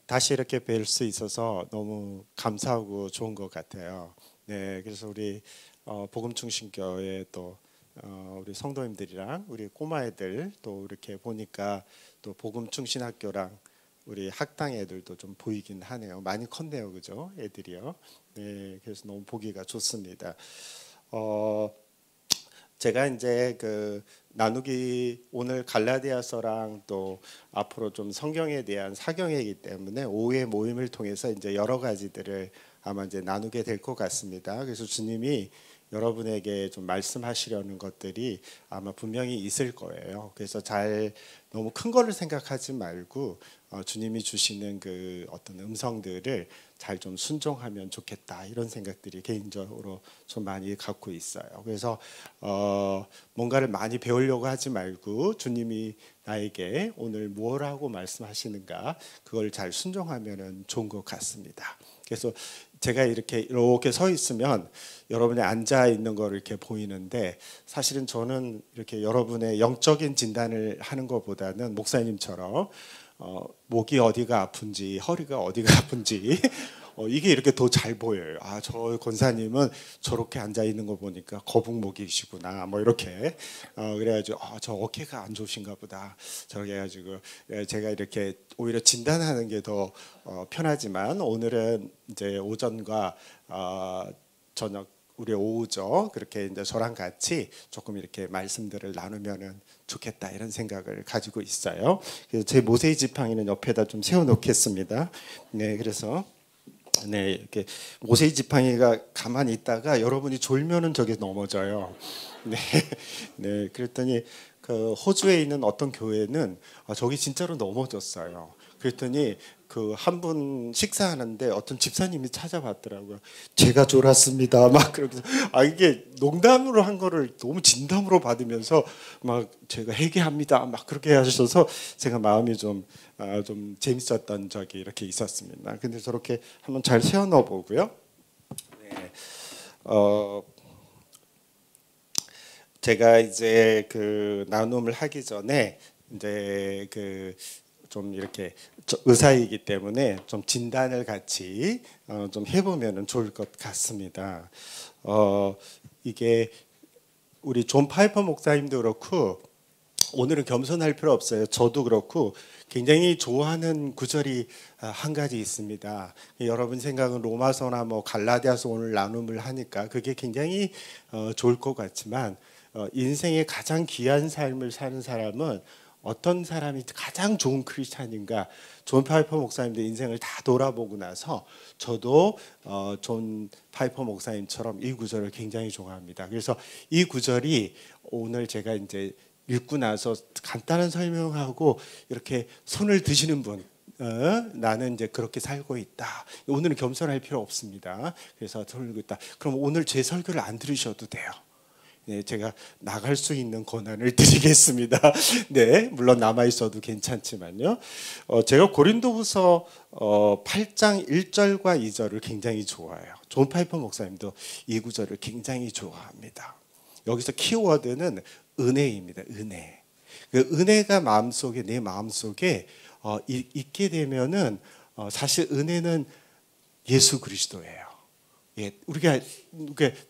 다시 이렇게 뵐 수 있어서 너무 감사하고 좋은 것 같아요. 네, 그래서 우리 복음중심교회 또 우리 성도님들이랑 우리 꼬마애들 또 이렇게 보니까 또 복음중심학교랑 우리 학당 애들도 좀 보이긴 하네요. 많이 컸네요, 그죠? 애들이요. 네, 그래서 너무 보기가 좋습니다. 어, 제가 이제 그 나누기 오늘 갈라디아서랑 또 앞으로 좀 성경에 대한 사경이기 때문에 오후의 모임을 통해서 이제 여러 가지들을 아마 이제 나누게 될 것 같습니다. 그래서 주님이 여러분에게 좀 말씀하시려는 것들이 아마 분명히 있을 거예요. 그래서 잘 너무 큰 거를 생각하지 말고 주님이 주시는 그 어떤 음성들을 잘 좀 순종하면 좋겠다 이런 생각들이 개인적으로 좀 많이 갖고 있어요. 그래서 뭔가를 많이 배우려고 하지 말고 주님이 나에게 오늘 뭐라고 말씀하시는가 그걸 잘 순종하면 좋은 것 같습니다. 그래서 제가 이렇게 서 있으면 여러분이 앉아 있는 걸 이렇게 보이는데 사실은 저는 이렇게 여러분의 영적인 진단을 하는 것보다는 목사님처럼 목이 어디가 아픈지 허리가 어디가 아픈지 이게 이렇게 더 잘 보여요. 저 권사님은 저렇게 앉아 있는 거 보니까 거북목이시구나. 뭐 이렇게 그래가지고 저 어깨가 안 좋으신가 보다. 저렇게 해가지고 제가 이렇게 오히려 진단하는 게 더 편하지만 오늘은 이제 오전과 저녁 우리 오후죠. 그렇게 이제 저랑 같이 조금 이렇게 말씀들을 나누면은 좋겠다 이런 생각을 가지고 있어요. 그래서 제 모세의 지팡이는 옆에다 좀 세워놓겠습니다. 네, 그래서 네 이렇게 모세의 지팡이가 가만히 있다가 여러분이 졸면은 저게 넘어져요. 네, 네. 그랬더니 그 호주에 있는 어떤 교회는 저기 진짜로 넘어졌어요. 그랬더니 그 한 분 식사하는데 어떤 집사님이 찾아봤더라고요. 제가 졸았습니다. 막 그렇게 이게 농담으로 한 거를 너무 진담으로 받으면서 막 제가 회개합니다. 막 그렇게 하셔서 제가 마음이 좀 재밌었던 적이 이렇게 있었습니다. 근데 저렇게 한번 잘 세워넣어 보고요. 네. 제가 이제 그 나눔을 하기 전에 이제 그 좀 이렇게 의사이기 때문에 좀 진단을 같이 좀 해보면 좋을 것 같습니다. 이게 우리 존 파이퍼 목사님도 그렇고 오늘은 겸손할 필요 없어요. 저도 그렇고 굉장히 좋아하는 구절이 한 가지 있습니다. 여러분 생각은 로마서나 뭐 갈라디아서 오늘 나눔을 하니까 그게 굉장히 좋을 것 같지만 인생의 가장 귀한 삶을 사는 사람은 어떤 사람이 가장 좋은 크리스찬인가? 존 파이퍼 목사님도 인생을 다 돌아보고 나서 저도 존 파이퍼 목사님처럼 이 구절을 굉장히 좋아합니다. 그래서 이 구절이 오늘 제가 이제 읽고 나서 간단한 설명하고 이렇게 손을 드시는 분 나는 이제 그렇게 살고 있다. 오늘은 겸손할 필요 없습니다. 그래서 설교 있다. 그럼 오늘 제 설교를 안 들으셔도 돼요. 네, 제가 나갈 수 있는 권한을 드리겠습니다. 네, 물론 남아 있어도 괜찮지만요. 제가 고린도후서 8장 1절과 2절을 굉장히 좋아해요. 존 파이퍼 목사님도 이 구절을 굉장히 좋아합니다. 여기서 키워드는 은혜입니다. 은혜. 그 은혜가 마음속에 내 마음속에 있게 되면은 사실 은혜는 예수 그리스도예요. 예, 우리가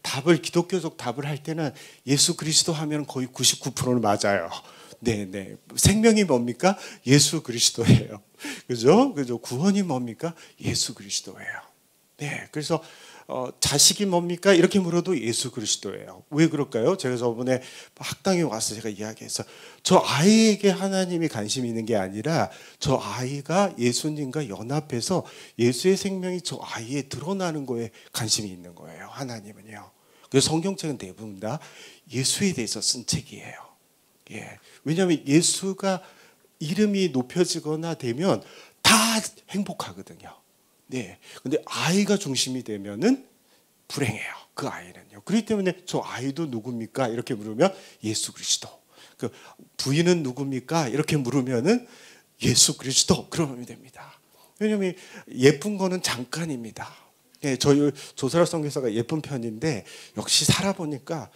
답을 기독교적 답을 할 때는 예수 그리스도 하면 거의 99%는 맞아요. 네, 네. 생명이 뭡니까? 예수 그리스도예요. 그죠? 그죠? 구원이 뭡니까? 예수 그리스도예요. 네, 그래서 자식이 뭡니까? 이렇게 물어도 예수 그리스도예요. 왜 그럴까요? 제가 저번에 학당에 와서 제가 이야기해서 저 아이에게 하나님이 관심이 있는 게 아니라 저 아이가 예수님과 연합해서 예수의 생명이 저 아이에 드러나는 거에 관심이 있는 거예요. 하나님은요. 그래서 성경책은 대부분 다 예수에 대해서 쓴 책이에요. 예. 왜냐하면 예수가 이름이 높여지거나 되면 다 행복하거든요. 네. 근데 아이가 중심이 되면은 불행해요. 그 아이는요. 그렇기 때문에 저 아이도 누굽니까? 이렇게 물으면 예수 그리스도. 그 부인은 누굽니까? 이렇게 물으면은 예수 그리스도. 그러면 됩니다. 왜냐하면 예쁜 거는 잠깐입니다. 네, 저희 조사라 선교사가 예쁜 편인데 역시 살아보니까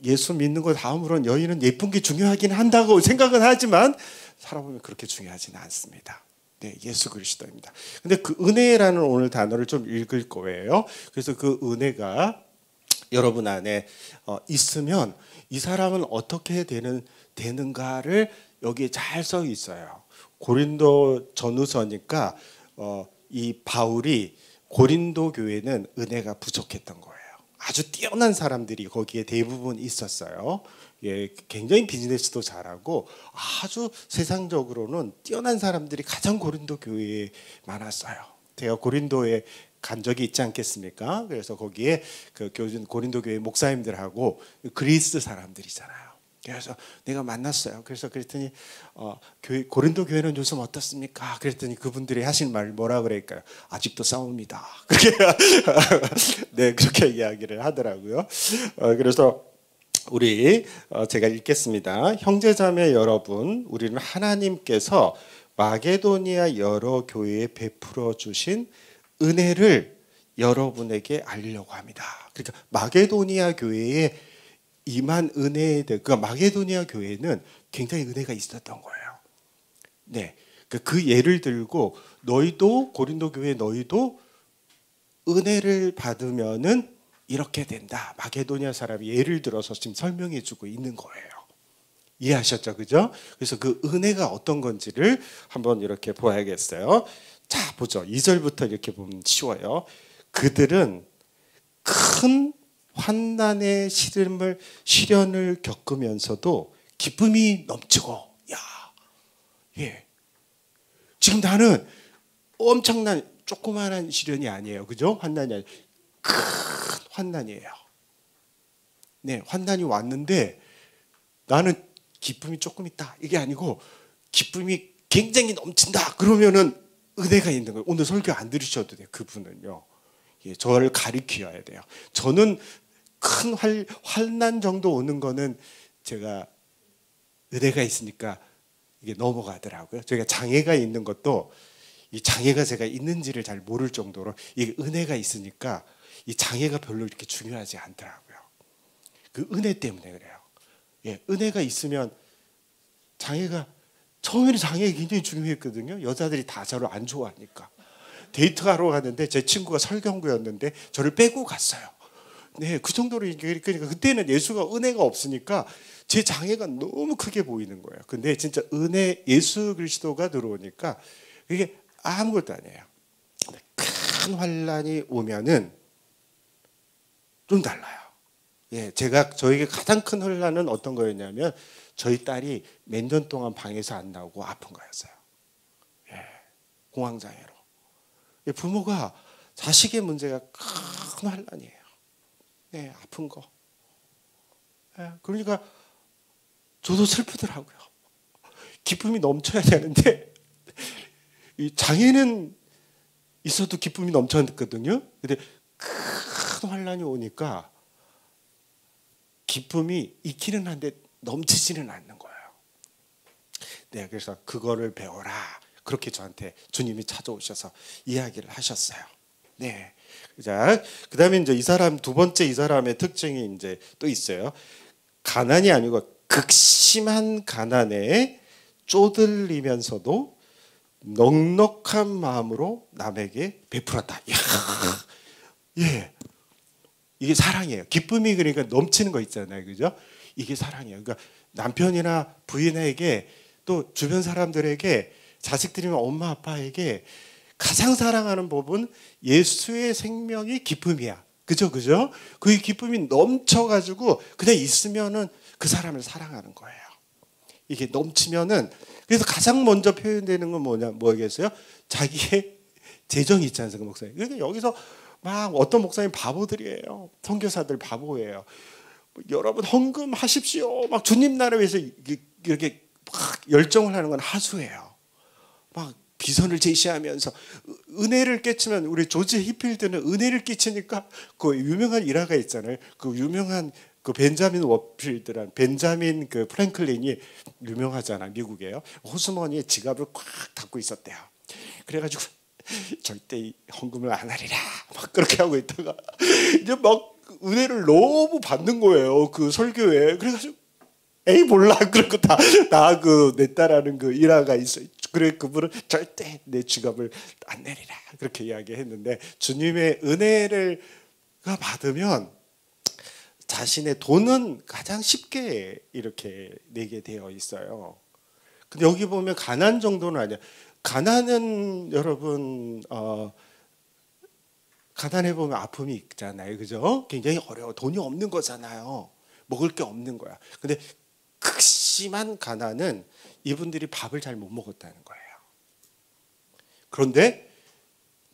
예수 믿는 거 다음으로는 여인은 예쁜 게 중요하긴 한다고 생각은 하지만 살아보면 그렇게 중요하지는 않습니다. 네, 예수 그리스도입니다. 근데 그 은혜라는 오늘 단어를 좀 읽을 거예요. 그래서 그 은혜가 여러분 안에 있으면 이 사람은 어떻게 되는가를 여기에 잘 써 있어요. 고린도 전후서니까 이 바울이 고린도 교회는 은혜가 부족했던 거예요. 아주 뛰어난 사람들이 거기에 대부분 있었어요. 예, 굉장히 비즈니스도 잘하고 아주 세상적으로는 뛰어난 사람들이 가장 고린도 교회에 많았어요. 제가 고린도에 간 적이 있지 않겠습니까? 그래서 거기에 그 교준 고린도 교회 목사님들하고 그리스 사람들이잖아요. 그래서 내가 만났어요. 그래서 그랬더니 고린도 교회는 요즘 어떻습니까? 그랬더니 그분들이 하신 말 뭐라 그럴까요? 아직도 싸웁니다. 그렇게 네, 그렇게 이야기를 하더라고요. 그래서 우리 제가 읽겠습니다. 형제자매 여러분, 우리는 하나님께서 마게도니아 여러 교회에 베풀어 주신 은혜를 여러분에게 알리려고 합니다. 그러니까 마게도니아 교회에 임한 은혜에 대해, 그러니까 마게도니아 교회는 굉장히 은혜가 있었던 거예요. 네, 그 예를 들고 너희도 고린도 교회 너희도 은혜를 받으면은 이렇게 된다. 마게도니아 사람이 예를 들어서 지금 설명해주고 있는 거예요. 이해하셨죠, 그죠? 그래서 그 은혜가 어떤 건지를 한번 이렇게 보아야겠어요. 자, 보죠. 2절부터 이렇게 보면 쉬워요. 그들은 큰 환난의 시련을 겪으면서도 기쁨이 넘치고, 야, 예. 지금 나는 엄청난 조그마한 시련이 아니에요, 그죠? 환난이 아니에요. 큰 환난이에요. 네, 환난이 왔는데 나는 기쁨이 조금 있다 이게 아니고 기쁨이 굉장히 넘친다. 그러면은 은혜가 있는 거예요. 오늘 설교 안 들으셔도 돼요. 그분은요. 예, 저를 가리켜야 돼요. 저는 큰 환난 정도 오는 거는 제가 은혜가 있으니까 이게 넘어가더라고요. 저희가 장애가 있는 것도 이 장애가 제가 있는지를 잘 모를 정도로 이게 은혜가 있으니까 이 장애가 별로 이렇게 중요하지 않더라고요. 그 은혜 때문에 그래요. 예, 은혜가 있으면 장애가 처음에는 장애가 굉장히 중요했거든요. 여자들이 다 저를 안 좋아하니까. 데이트하러 갔는데 제 친구가 설경구였는데 저를 빼고 갔어요. 네, 그 정도로 그러니까 그때는 예수가 은혜가 없으니까 제 장애가 너무 크게 보이는 거예요. 근데 진짜 은혜 예수 그리스도가 들어오니까 이게 아무것도 아니에요. 큰 환난이 오면은 좀 달라요. 예, 저에게 가장 큰 혼란은 어떤 거였냐면 저희 딸이 몇 년 동안 방에서 안 나오고 아픈 거였어요. 예, 공황장애로. 예, 부모가 자식의 문제가 큰 혼란이에요. 네, 아픈 거. 예, 그러니까 저도 슬프더라고요. 기쁨이 넘쳐야 되는데 이 장애는 있어도 기쁨이 넘쳤거든요. 근데 큰 환난이 오니까 기쁨이 있기는 한데 넘치지는 않는 거예요. 네, 그래서 그거를 배워라. 그렇게 저한테 주님이 찾아오셔서 이야기를 하셨어요. 네. 자, 그다음에 이제 두 번째 이 사람의 특징이 이제 또 있어요. 가난이 아니고 극심한 가난에 쪼들리면서도 넉넉한 마음으로 남에게 베풀었다. 이야, 예. 이게 사랑이에요. 기쁨이 그러니까 넘치는 거 있잖아요. 그죠? 이게 사랑이에요. 그러니까 남편이나 부인에게 또 주변 사람들에게 자식들이나 엄마 아빠에게 가장 사랑하는 법은 예수의 생명이 기쁨이야. 그죠? 그죠? 그 기쁨이 넘쳐가지고 그냥 있으면은 그 사람을 사랑하는 거예요. 이게 넘치면은 그래서 가장 먼저 표현되는 건 뭐겠어요? 자기의 재정이 있지 않습니까, 목사님? 그러니까 여기서 막 어떤 목사님 바보들이에요. 선교사들 바보예요. 여러분 헌금하십시오. 막 주님 나라 위해서 이렇게 막 열정을 하는 건 하수예요. 막 비선을 제시하면서 은혜를 끼치면 우리 조지 히필드는 은혜를 끼치니까 그 유명한 일화가 있잖아요. 그 유명한 그 벤자민 워필드란 벤자민 그 프랭클린이 유명하잖아 미국에요. 호수머니에 지갑을 꽉 닫고 있었대요. 그래가지고 절대 헌금을 안 하리라 막 그렇게 하고 있다가 이제 막 은혜를 너무 받는 거예요. 그 설교에. 그래가지고 에이 몰라 그런 거 다 그 냈다라는 그 일화가 있어요. 그래 그분은 절대 내 지갑을 안 내리라 그렇게 이야기했는데 주님의 은혜를 받으면 자신의 돈은 가장 쉽게 이렇게 내게 되어 있어요. 근데 여기 보면 가난 정도는 아니야. 가난은 여러분 가난해 보면 아픔이 있잖아요, 그죠? 굉장히 어려워. 돈이 없는 거잖아요. 먹을 게 없는 거야. 근데 극심한 가난은 이분들이 밥을 잘 못 먹었다는 거예요. 그런데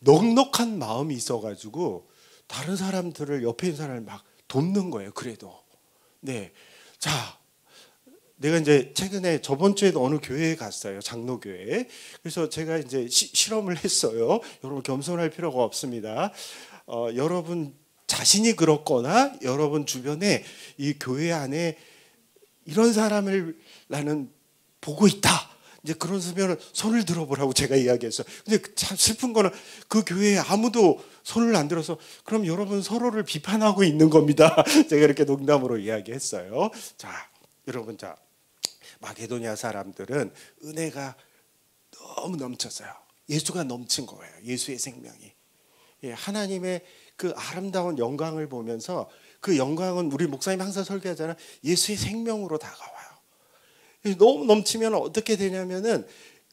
넉넉한 마음이 있어가지고 다른 사람들을 옆에 있는 사람을 막 돕는 거예요. 그래도 네, 자. 내가 이제 최근에 저번 주에도 어느 교회에 갔어요. 장로교회. 그래서 제가 이제 실험을 했어요. 여러분 겸손할 필요가 없습니다. 여러분 자신이 그렇거나 여러분 주변에 이 교회 안에 이런 사람을 나는 보고 있다. 이제 그런 수면 손을 들어보라고 제가 이야기했어요. 근데 참 슬픈 거는 그 교회에 아무도 손을 안 들어서 그럼 여러분 서로를 비판하고 있는 겁니다. 제가 이렇게 농담으로 이야기했어요. 자, 여러분 자. 마게도니아 사람들은 은혜가 너무 넘쳤어요. 예수가 넘친 거예요. 예수의 생명이. 하나님의 그 아름다운 영광을 보면서 그 영광은 우리 목사님 항상 설교하잖아요. 예수의 생명으로 다가와요. 너무 넘치면 어떻게 되냐면은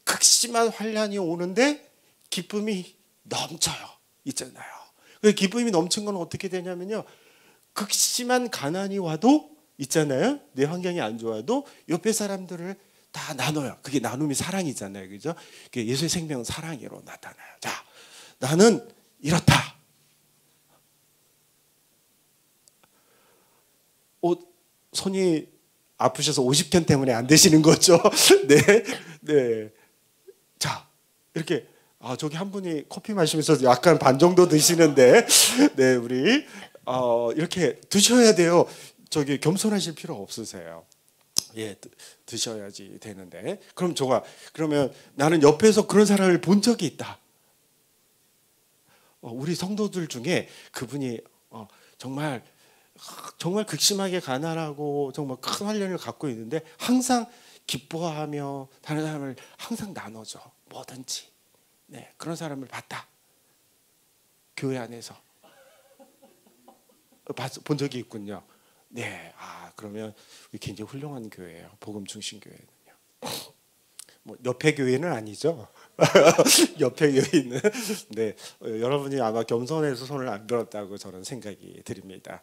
극심한 환란이 오는데 기쁨이 넘쳐요. 있잖아요. 그 기쁨이 넘친 건 어떻게 되냐면요. 극심한 가난이 와도 있잖아요. 내 환경이 안 좋아도 옆에 사람들을 다 나눠요. 그게 나눔이 사랑이잖아요. 그죠? 예수의 생명은 사랑으로 나타나요. 자, 나는 이렇다. 손이 아프셔서 50견 때문에 안 되시는 거죠? 네. 네. 자, 이렇게 저기 한 분이 커피 마시면서 약간 반 정도 드시는데 네, 우리 이렇게 드셔야 돼요. 저기 겸손하실 필요 없으세요. 예, 드셔야지 되는데. 그러면 나는 옆에서 그런 사람을 본 적이 있다. 우리 성도들 중에 그분이 정말 극심하게 가난하고 정말 큰 환란을 갖고 있는데 항상 기뻐하며 다른 사람을 항상 나눠줘. 뭐든지. 네, 그런 사람을 봤다. 교회 안에서 본 적이 있군요. 네, 그러면 굉장히 훌륭한 교회예요. 복음 중심 교회는요. 뭐 옆에 교회는 아니죠. 옆에 교회는 네, 여러분이 아마 겸손해서 손을 안 들었다고 저는 생각이 듭니다.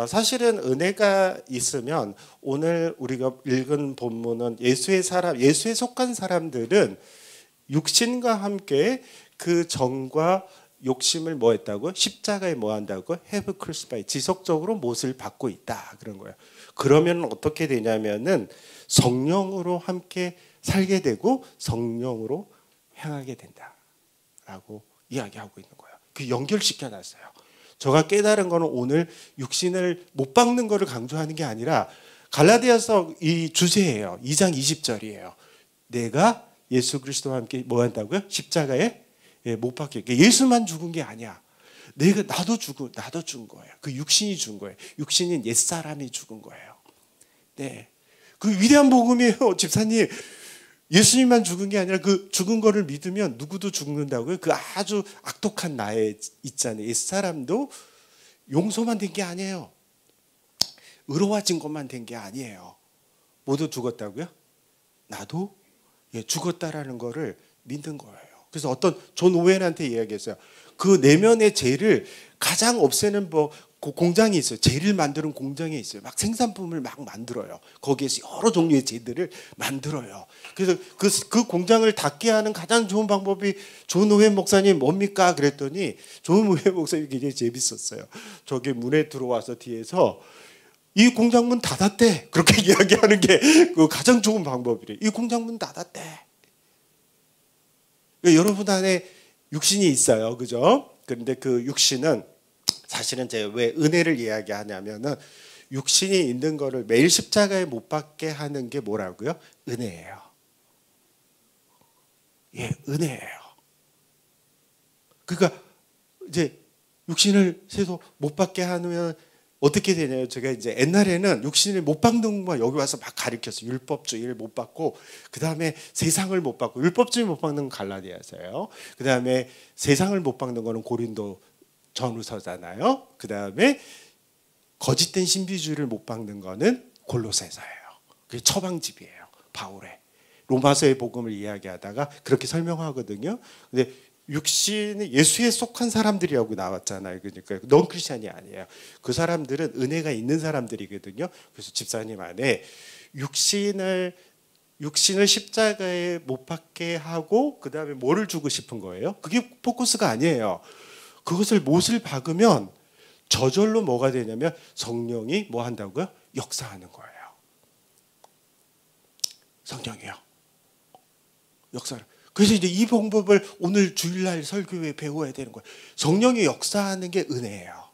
사실은 은혜가 있으면 오늘 우리가 읽은 본문은 예수에 속한 사람들은 육신과 함께 그 정과 욕심을 뭐 했다고? 십자가에 뭐 한다고? have crucified. 지속적으로 못을 받고 있다. 그런 거예요. 그러면 어떻게 되냐면은 성령으로 함께 살게 되고 성령으로 행하게 된다라고 이야기하고 있는 거예요. 그 연결시켜 놨어요. 제가 깨달은 거는 오늘 육신을 못 박는 거를 강조하는 게 아니라 갈라디아서 이 주제예요. 2장 20절이에요. 내가 예수 그리스도와 함께 뭐 한다고요? 십자가에 못 박혀. 예수만 죽은 게 아니야. 나도 죽은 거예요. 그 육신이 죽은 거예요. 육신인 옛사람이 죽은 거예요. 네. 그 위대한 복음이에요, 집사님. 예수님만 죽은 게 아니라 그 죽은 거를 믿으면 누구도 죽는다고요. 그 아주 악독한 나에 있잖아요. 옛사람도 용서만 된 게 아니에요. 의로워진 것만 된 게 아니에요. 모두 죽었다고요? 나도 죽었다라는 거를 믿는 거예요. 그래서 어떤 존 오웬한테 이야기했어요. 그 내면의 죄를 가장 없애는 공장이 있어요. 죄를 만드는 공장이 있어요. 막 생산품을 막 만들어요. 거기에서 여러 종류의 죄들을 만들어요. 그래서 그 공장을 닫게 하는 가장 좋은 방법이 존 오웬 목사님 뭡니까? 그랬더니 존 오웬 목사님이 굉장히 재밌었어요. 저기 문에 들어와서 뒤에서 이 공장 문 닫았대. 그렇게 이야기하는 게 그 가장 좋은 방법이래. 이 공장 문 닫았대. 여러분 안에 육신이 있어요. 그죠? 그런데 그 육신은 사실은 제가 왜 은혜를 이야기하냐면은 육신이 있는 거를 매일 십자가에 못 박게 하는 게 뭐라고요? 은혜예요. 예, 은혜예요. 그러니까 이제 육신을 세도 못 박게 하면 어떻게 되냐요? 제가 이제 옛날에는 육신을 못 박는 거 여기 와서 막 가르쳤어요. 율법주의를 못 받고, 그 다음에 세상을 못 받고, 율법주의 못 박는 건 갈라디아서예요. 그 다음에 세상을 못 박는 거는 고린도 전후서잖아요. 그 다음에 거짓된 신비주의를 못 박는 거는 골로새서예요. 그게 처방집이에요. 바울의 로마서의 복음을 이야기하다가 그렇게 설명하거든요. 근데 육신이 예수에 속한 사람들이라고 나왔잖아요. 그러니까 넌 크리스찬이 아니에요. 그 사람들은 은혜가 있는 사람들이거든요. 그래서 집사님 안에 육신을 십자가에 못 박게 하고 그 다음에 뭐를 주고 싶은 거예요? 그게 포커스가 아니에요. 그것을 못을 박으면 저절로 뭐가 되냐면 성령이 뭐 한다고요? 역사하는 거예요. 성령이요. 역사를. 그래서 이제 이 방법을 오늘 주일날 설교에 배워야 되는 거예요. 성령이 역사하는 게 은혜예요.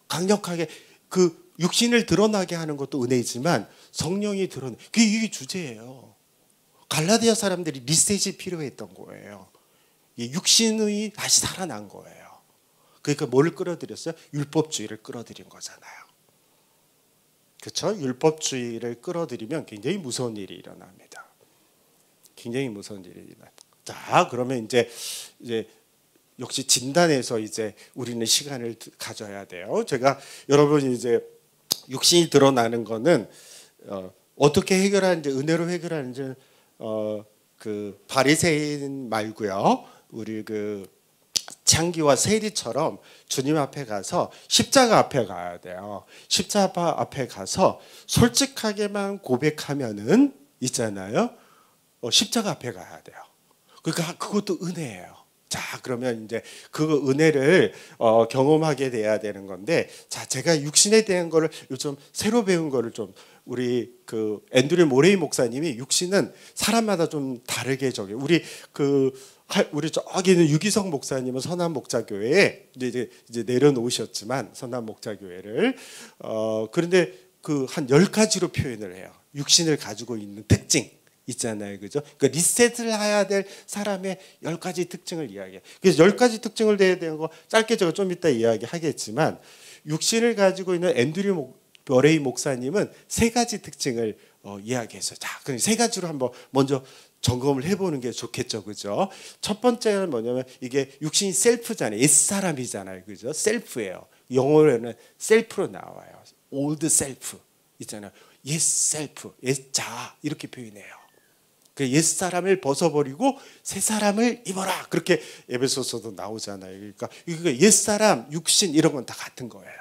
강력하게 그 육신을 드러나게 하는 것도 은혜이지만 성령이 드러내. 그게 이게 주제예요. 갈라디아 사람들이 리셋이 필요했던 거예요. 육신이 다시 살아난 거예요. 그러니까 뭐를 끌어들였어요? 율법주의를 끌어들인 거잖아요. 그렇죠? 율법주의를 끌어들이면 굉장히 무서운 일이 일어납니다. 굉장히 무서운 일이 일어납니다. 자, 그러면 이제 역시 진단에서 이제 우리는 시간을 가져야 돼요. 제가 여러분이 이제 육신이 드러나는 거는 어떻게 해결하는지, 은혜로 해결하는지 그 바리새인 말고요. 우리 그 창기와 세리처럼 주님 앞에 가서 십자가 앞에 가야 돼요. 십자가 앞에 가서 솔직하게만 고백하면은 있잖아요. 십자가 앞에 가야 돼요. 그러니까 그것도 은혜예요. 자, 그러면 이제 그 은혜를 경험하게 돼야 되는 건데, 자, 제가 육신에 대한 거를 요즘 새로 배운 거를 좀 우리 그 앤드류 모레이 목사님이 육신은 사람마다 좀 다르게 우리 저기는 유기성 목사님은 선한 목자교회에 이제 내려놓으셨지만 선한 목자교회를 그런데 그 한 10가지로 표현을 해요. 육신을 가지고 있는 특징 있잖아요. 그죠? 그러니까 리셋을 해야 될 사람의 10가지 특징을 이야기해요. 그래서 10가지 특징을 대야 되는 거 짧게 제가 좀 이따 이야기하겠지만 육신을 가지고 있는 앤드류 모레이 목사님은 3가지 특징을 이야기했어요. 자, 그럼 3가지로 한번 먼저 점검을 해보는 게 좋겠죠, 그죠? 첫 번째는 뭐냐면 이게 육신이 셀프잖아요, 옛사람이잖아요, 그죠? 셀프예요. 영어로는 셀프로 나와요. old self 있잖아요. 옛 셀프, 옛 자아 이렇게 표현해요. 그 옛 사람을 벗어버리고 새 사람을 입어라 그렇게 에베소서도 나오잖아요. 그러니까 옛 사람, 육신 이런 건 다 같은 거예요.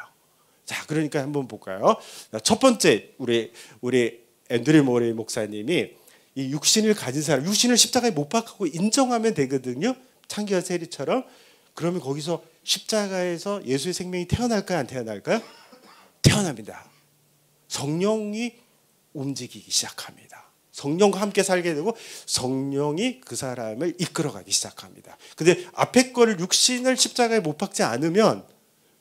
자, 그러니까 한번 볼까요? 첫 번째 우리 앤드류 모레이 목사님이 이 육신을 가진 사람, 육신을 십자가에 못 박고 인정하면 되거든요. 창기와 세리처럼. 그러면 거기서 십자가에서 예수의 생명이 태어날까요, 안 태어날까요? 태어납니다. 성령이 움직이기 시작합니다. 성령과 함께 살게 되고 성령이 그 사람을 이끌어가기 시작합니다. 근데 앞에 거를 육신을 십자가에 못 박지 않으면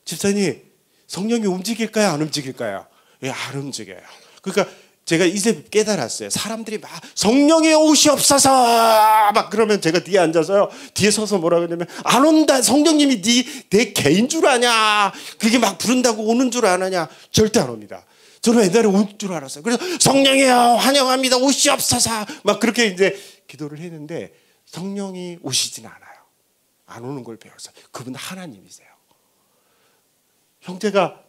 집사님 성령이 움직일까요, 안 움직일까요? 예, 안 움직여요. 그러니까 제가 이제 깨달았어요. 사람들이 막 성령의 오시옵소서 막 그러면 제가 뒤에 앉아서요. 뒤에 서서 뭐라 그러냐면 안 온다. 성령님이 내 개인 줄 아냐. 그게 막 부른다고 오는 줄 아느냐. 절대 안 옵니다. 저는 옛날에 올 줄 알았어요. 그래서 성령이여 환영합니다. 오시옵소서 막 그렇게 이제 기도를 했는데 성령이 오시진 않아요. 안 오는 걸 배웠어요. 그분 하나님이세요. 형제가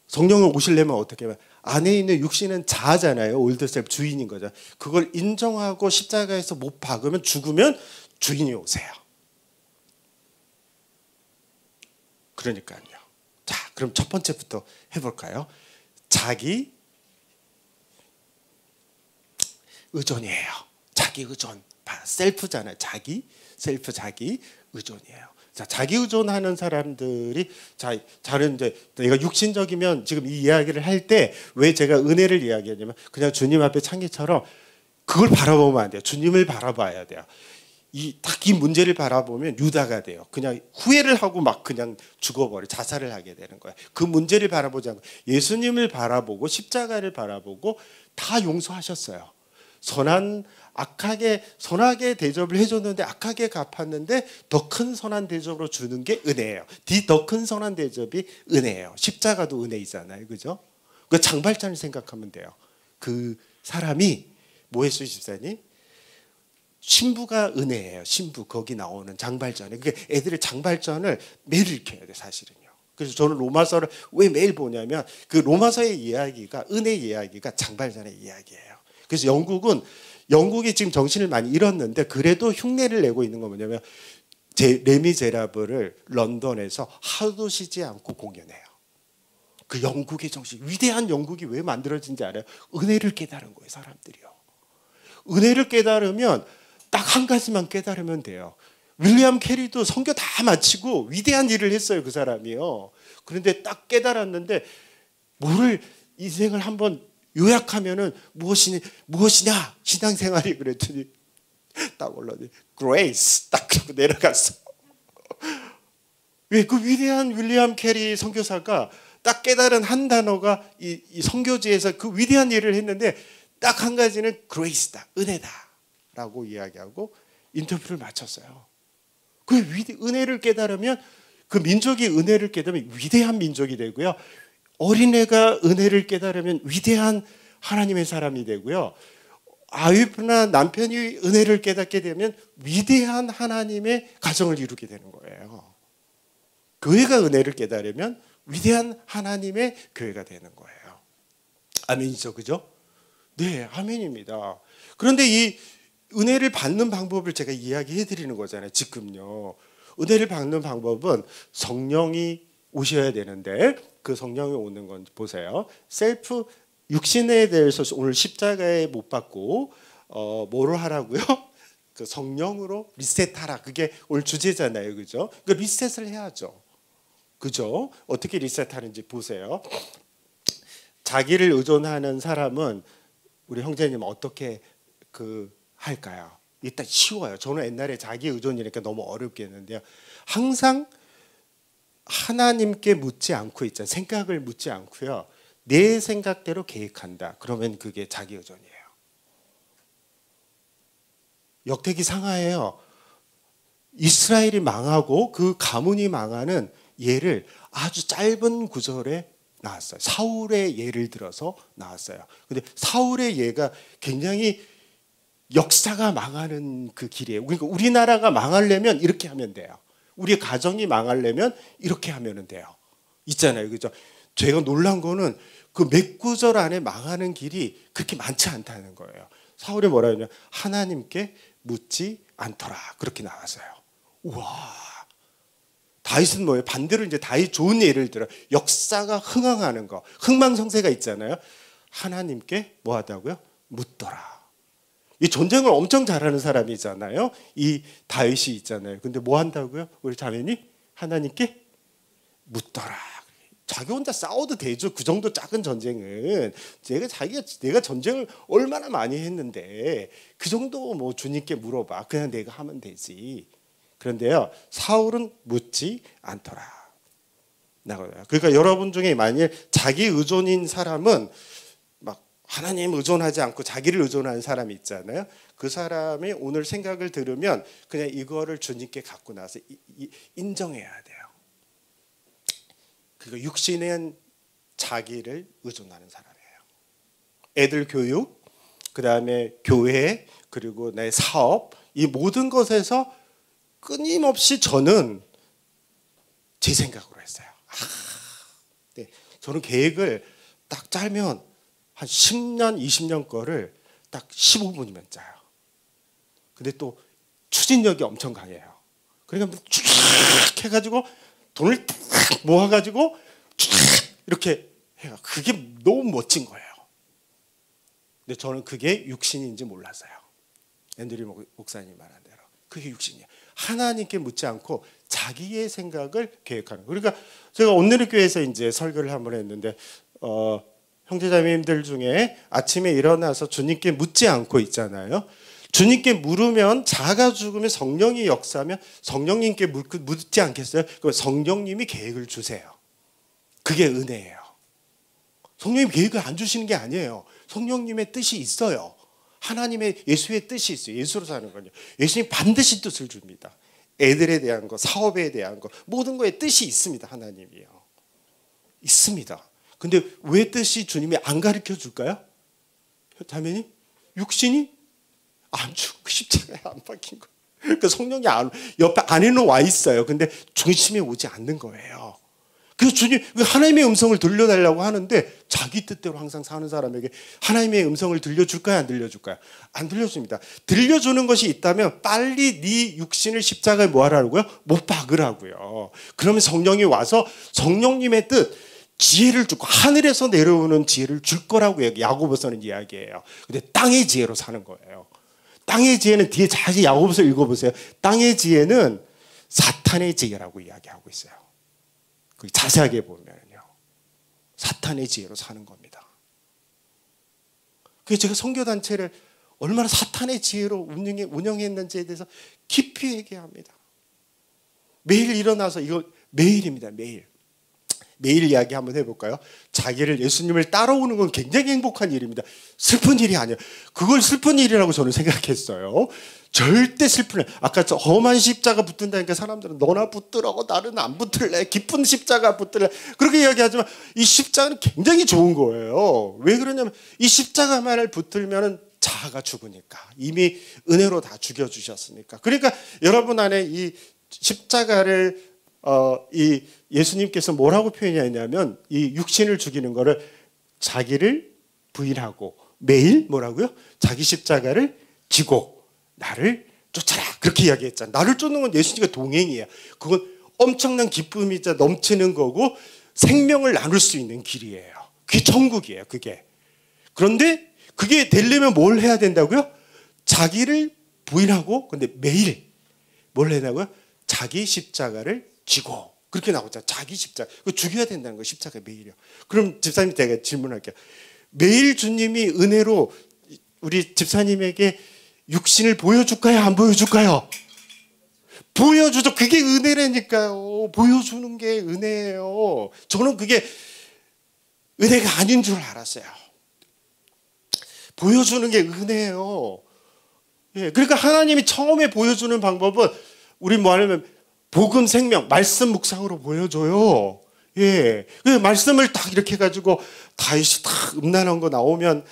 성령을 오시려면 어떻게 해요? 안에 있는 육신은 자아잖아요. 올드셀프 주인인 거죠. 그걸 인정하고 십자가에서 못 박으면 죽으면 주인이 오세요. 그러니까요. 자, 그럼 첫 번째부터 해볼까요? 자기 의존이에요. 자기 의존. 셀프잖아요. 자기 의존이에요. 자, 자기 의존하는 사람들이 자는 이제 내가 육신적이면 지금 이 이야기를 할 때 왜 제가 은혜를 이야기하냐면 그냥 주님 앞에 창기처럼 그걸 바라보면 안 돼요. 주님을 바라봐야 돼요. 딱 이 문제를 바라보면 유다가 돼요. 그냥 후회를 하고 막 그냥 죽어버려 자살을 하게 되는 거예요. 그 문제를 바라보지 않고 예수님을 바라보고 십자가를 바라보고 다 용서하셨어요. 선하게 대접을 해줬는데 악하게 갚았는데 더 큰 선한 대접으로 주는 게 은혜예요. 더 큰 선한 대접이 은혜예요. 십자가도 은혜이잖아요, 그죠? 그 장발장을 생각하면 돼요. 그 사람이 뭐 했어요, 집사님? 신부가 은혜예요. 신부 거기 나오는 장발전에. 그러니까 애들의 장발전을 매일 읽혀야 돼, 사실은요. 그래서 저는 로마서를 왜 매일 보냐면 그 로마서의 이야기가 은혜 이야기가 장발전의 이야기예요. 그래서 영국이 지금 정신을 많이 잃었는데 그래도 흉내를 내고 있는 건 뭐냐면 레미제라블을 런던에서 하루도 쉬지 않고 공연해요. 그 영국의 정신, 위대한 영국이 왜 만들어진지 알아요? 은혜를 깨달은 거예요, 사람들이요. 은혜를 깨달으면 딱 한 가지만 깨달으면 돼요. 윌리엄 캐리도 선교 다 마치고 위대한 일을 했어요, 그 사람이요. 그런데 딱 깨달았는데 뭐를 인생을 한번 요약하면은 무엇이냐 신앙생활이 그랬더니 딱 올라오더니 grace 딱 그러고 내려갔어. 왜 그 위대한 윌리엄 캐리 선교사가 딱 깨달은 한 단어가 이 선교지에서 그 위대한 일을 했는데 딱 한 가지는 grace다, 은혜다라고 이야기하고 인터뷰를 마쳤어요. 그 은혜를 깨달으면 그 민족이 은혜를 깨달으면 위대한 민족이 되고요. 어린애가 은혜를 깨달으면 위대한 하나님의 사람이 되고요. 아이나 남편이 은혜를 깨닫게 되면 위대한 하나님의 가정을 이루게 되는 거예요. 교회가 은혜를 깨달으면 위대한 하나님의 교회가 되는 거예요. 아멘이죠, 그죠? 네, 아멘입니다. 그런데 이 은혜를 받는 방법을 제가 이야기해 드리는 거잖아요, 지금요. 은혜를 받는 방법은 성령이 오셔야 되는데 그 성령이 오는 건 보세요. 셀프 육신에 대해서 오늘 십자가에 못 박고 뭐로 하라고요? 그 성령으로 리셋하라. 그게 오늘 주제잖아요, 그죠? 그 리셋을 해야죠, 그죠? 어떻게 리셋하는지 보세요. 자기를 의존하는 사람은 우리 형제님 어떻게 할까요? 일단 쉬워요. 저는 옛날에 자기 의존이니까 너무 어렵겠는데요. 항상 하나님께 묻지 않고 있잖아요. 생각을 묻지 않고요. 내 생각대로 계획한다. 그러면 그게 자기 의존이에요. 역대기 상하예요. 이스라엘이 망하고 그 가문이 망하는 예를 아주 짧은 구절에 나왔어요. 사울의 예를 들어서 나왔어요. 근데 사울의 예가 굉장히 역사가 망하는 그 길이에요. 그러니까 우리나라가 망하려면 이렇게 하면 돼요. 우리 가정이 망하려면 이렇게 하면 돼요. 있잖아요, 그죠? 제가 놀란 거는 그 몇 구절 안에 망하는 길이 그렇게 많지 않다는 거예요. 사울이 뭐라 하냐면 하나님께 묻지 않더라. 그렇게 나왔어요. 우와. 다윗은 뭐예요? 반대로 이제 다윗 좋은 예를 들어. 역사가 흥황하는 거. 흥망성쇠가 있잖아요. 하나님께 뭐 하다고요? 묻더라. 이 전쟁을 엄청 잘하는 사람이잖아요. 이 다윗이 있잖아요. 근데 뭐 한다고요? 우리 자매니 하나님께 묻더라. 자기 혼자 싸워도 되죠. 그 정도 작은 전쟁은 내가 전쟁을 얼마나 많이 했는데 그 정도 뭐 주님께 물어봐. 그냥 내가 하면 되지. 그런데요, 사울은 묻지 않더라. 그러니까 여러분 중에 만일 자기 의존인 사람은 하나님 의존하지 않고 자기를 의존하는 사람이 있잖아요. 그 사람이 오늘 생각을 들으면 그냥 이거를 주님께 갖고 나서 인정해야 돼요. 그러니까 육신은 자기를 의존하는 사람이에요. 애들 교육, 그 다음에 교회, 그리고 내 사업, 이 모든 것에서 끊임없이 저는 제 생각으로 했어요. 네. 저는 계획을 딱 짜면 한 10년, 20년 거를 딱 15분이면 짜요. 근데 또 추진력이 엄청 강해요. 그러니까 쭉 해가지고 돈을 딱 모아가지고 쭉 이렇게 해요. 그게 너무 멋진 거예요. 근데 저는 그게 육신인지 몰랐어요. 앤드류 목사님 말한 대로. 그게 육신이에요. 하나님께 묻지 않고 자기의 생각을 계획하는 거예요. 그러니까 제가 오늘의 교회에서 이제 설교를 한번 했는데 형제자매님들 중에 아침에 일어나서 주님께 묻지 않고 있잖아요. 주님께 물으면 자가 죽으면 성령이 역사하면 성령님께 묻지 않겠어요? 그럼 성령님이 계획을 주세요. 그게 은혜예요. 성령님 계획을 안 주시는 게 아니에요. 성령님의 뜻이 있어요. 하나님의 예수의 뜻이 있어요. 예수로 사는 거요. 예수님 반드시 뜻을 줍니다. 애들에 대한 거, 사업에 대한 거, 모든 거에 뜻이 있습니다. 하나님이요. 있습니다. 근데 왜 뜻이 주님이 안 가르쳐 줄까요? 자매님, 육신이 안 죽고 십자가에 안 박힌 거. 그러니까 성령이 옆에 안에는 와 있어요. 근데 중심에 오지 않는 거예요. 그래서 주님 하나님의 음성을 들려달라고 하는데 자기 뜻대로 항상 사는 사람에게 하나님의 음성을 들려줄까요? 안 들려줄까요? 안 들려줍니다. 들려주는 것이 있다면 빨리 네 육신을 십자가에 뭐 하라고요? 못 박으라고요. 그러면 성령이 와서 성령님의 뜻, 지혜를 주고 하늘에서 내려오는 지혜를 줄 거라고 야고보서는 이야기해요. 근데 땅의 지혜로 사는 거예요. 땅의 지혜는 뒤에 자세히 야고보서 읽어보세요. 땅의 지혜는 사탄의 지혜라고 이야기하고 있어요. 자세하게 보면요, 사탄의 지혜로 사는 겁니다. 그래서 제가 선교단체를 얼마나 사탄의 지혜로 운영했는지에 대해서 깊이 얘기합니다. 매일 일어나서 이거 매일입니다. 매일 이야기 한번 해볼까요? 자기를 예수님을 따라오는 건 굉장히 행복한 일입니다. 슬픈 일이 아니에요. 그걸 슬픈 일이라고 저는 생각했어요. 절대 슬픈 일. 아까 저 험한 십자가 붙든다니까 사람들은 너나 붙들라고 나는 안 붙을래. 기쁜 십자가 붙들래. 그렇게 이야기하지만 이 십자가는 굉장히 좋은 거예요. 왜 그러냐면 이 십자가만을 붙들면 자아가 죽으니까. 이미 은혜로 다 죽여주셨으니까. 그러니까 여러분 안에 이 십자가를 이 예수님께서 뭐라고 표현했냐면 이 육신을 죽이는 거를 자기를 부인하고 매일 뭐라고요? 자기 십자가를 지고 나를 쫓아라. 그렇게 이야기했잖아요. 나를 쫓는 건 예수님과 동행이에요. 그건 엄청난 기쁨이 넘치는 거고 생명을 나눌 수 있는 길이에요. 그게 천국이에요. 그게. 그런데 그게 되려면 뭘 해야 된다고요? 자기를 부인하고 근데 매일 뭘 해야 된다고요? 자기 십자가를 지고 그렇게 나오잖아요. 자기 십자가. 그거 죽여야 된다는 거예요. 십자가 매일이요. 그럼 집사님 제가 질문할게요. 매일 주님이 은혜로 우리 집사님에게 육신을 보여줄까요? 안 보여줄까요? 보여주죠. 그게 은혜라니까요. 보여주는 게 은혜예요. 저는 그게 은혜가 아닌 줄 알았어요. 보여주는 게 은혜예요. 예, 그러니까 하나님이 처음에 보여주는 방법은 우리 뭐 하냐면 복음 생명, 말씀 묵상으로 보여줘요. 예. 그 말씀을 딱 이렇게 해가지고 다윗이 딱 음란한 거 나오면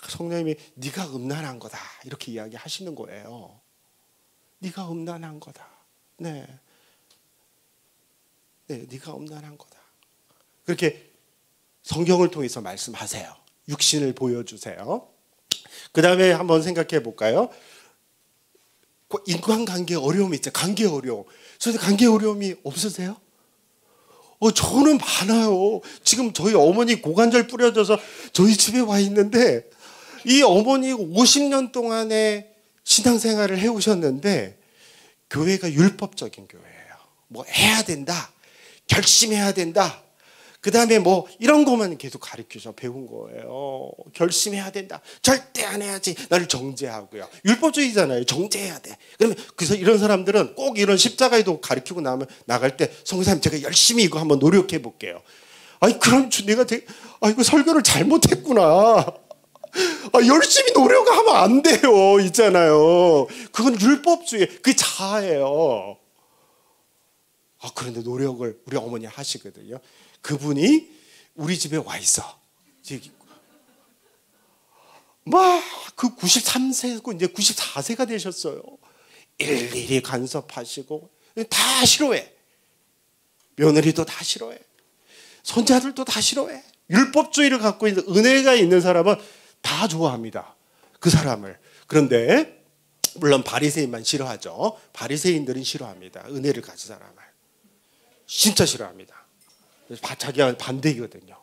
성령님이 네가 음란한 거다 이렇게 이야기하시는 거예요. 네가 음란한 거다. 네, 네가 음란한 거다. 그렇게 성경을 통해서 말씀하세요. 육신을 보여주세요. 그 다음에 한번 생각해 볼까요? 인간관계 어려움이 있잖아요. 관계 어려움. 그래서 관계 어려움이 없으세요? 저는 많아요. 지금 저희 어머니 고관절 뿌려져서 저희 집에 와 있는데 이 어머니 50년 동안의 신앙생활을 해오셨는데 교회가 율법적인 교회예요. 뭐 해야 된다. 결심해야 된다. 그 다음에 뭐 이런 것만 계속 가르쳐서 배운 거예요. 결심해야 된다. 절대 안 해야지. 나를 정죄하고요. 율법주의잖아요. 정죄해야 돼. 그래서 이런 사람들은 꼭 이런 십자가에도 가르치고 나갈 때 성사님 제가 열심히 이거 한번 노력해 볼게요. 아니 그럼 내가 이거 설교를 잘못했구나. 열심히 노력하면 안 돼요. 있잖아요. 그건 율법주의. 그게 자아예요. 그런데 노력을 우리 어머니 하시거든요. 그분이 우리 집에 와 있어. 막 그 93세고 이제 94세가 되셨어요. 일일이 간섭하시고 다 싫어해. 며느리도 다 싫어해. 손자들도 다 싫어해. 율법주의를 갖고 있는 은혜가 있는 사람은 다 좋아합니다. 그 사람을. 그런데 물론 바리새인만 싫어하죠. 바리새인들은 싫어합니다. 은혜를 가진 사람을. 진짜 싫어합니다. 자기가 반대이거든요.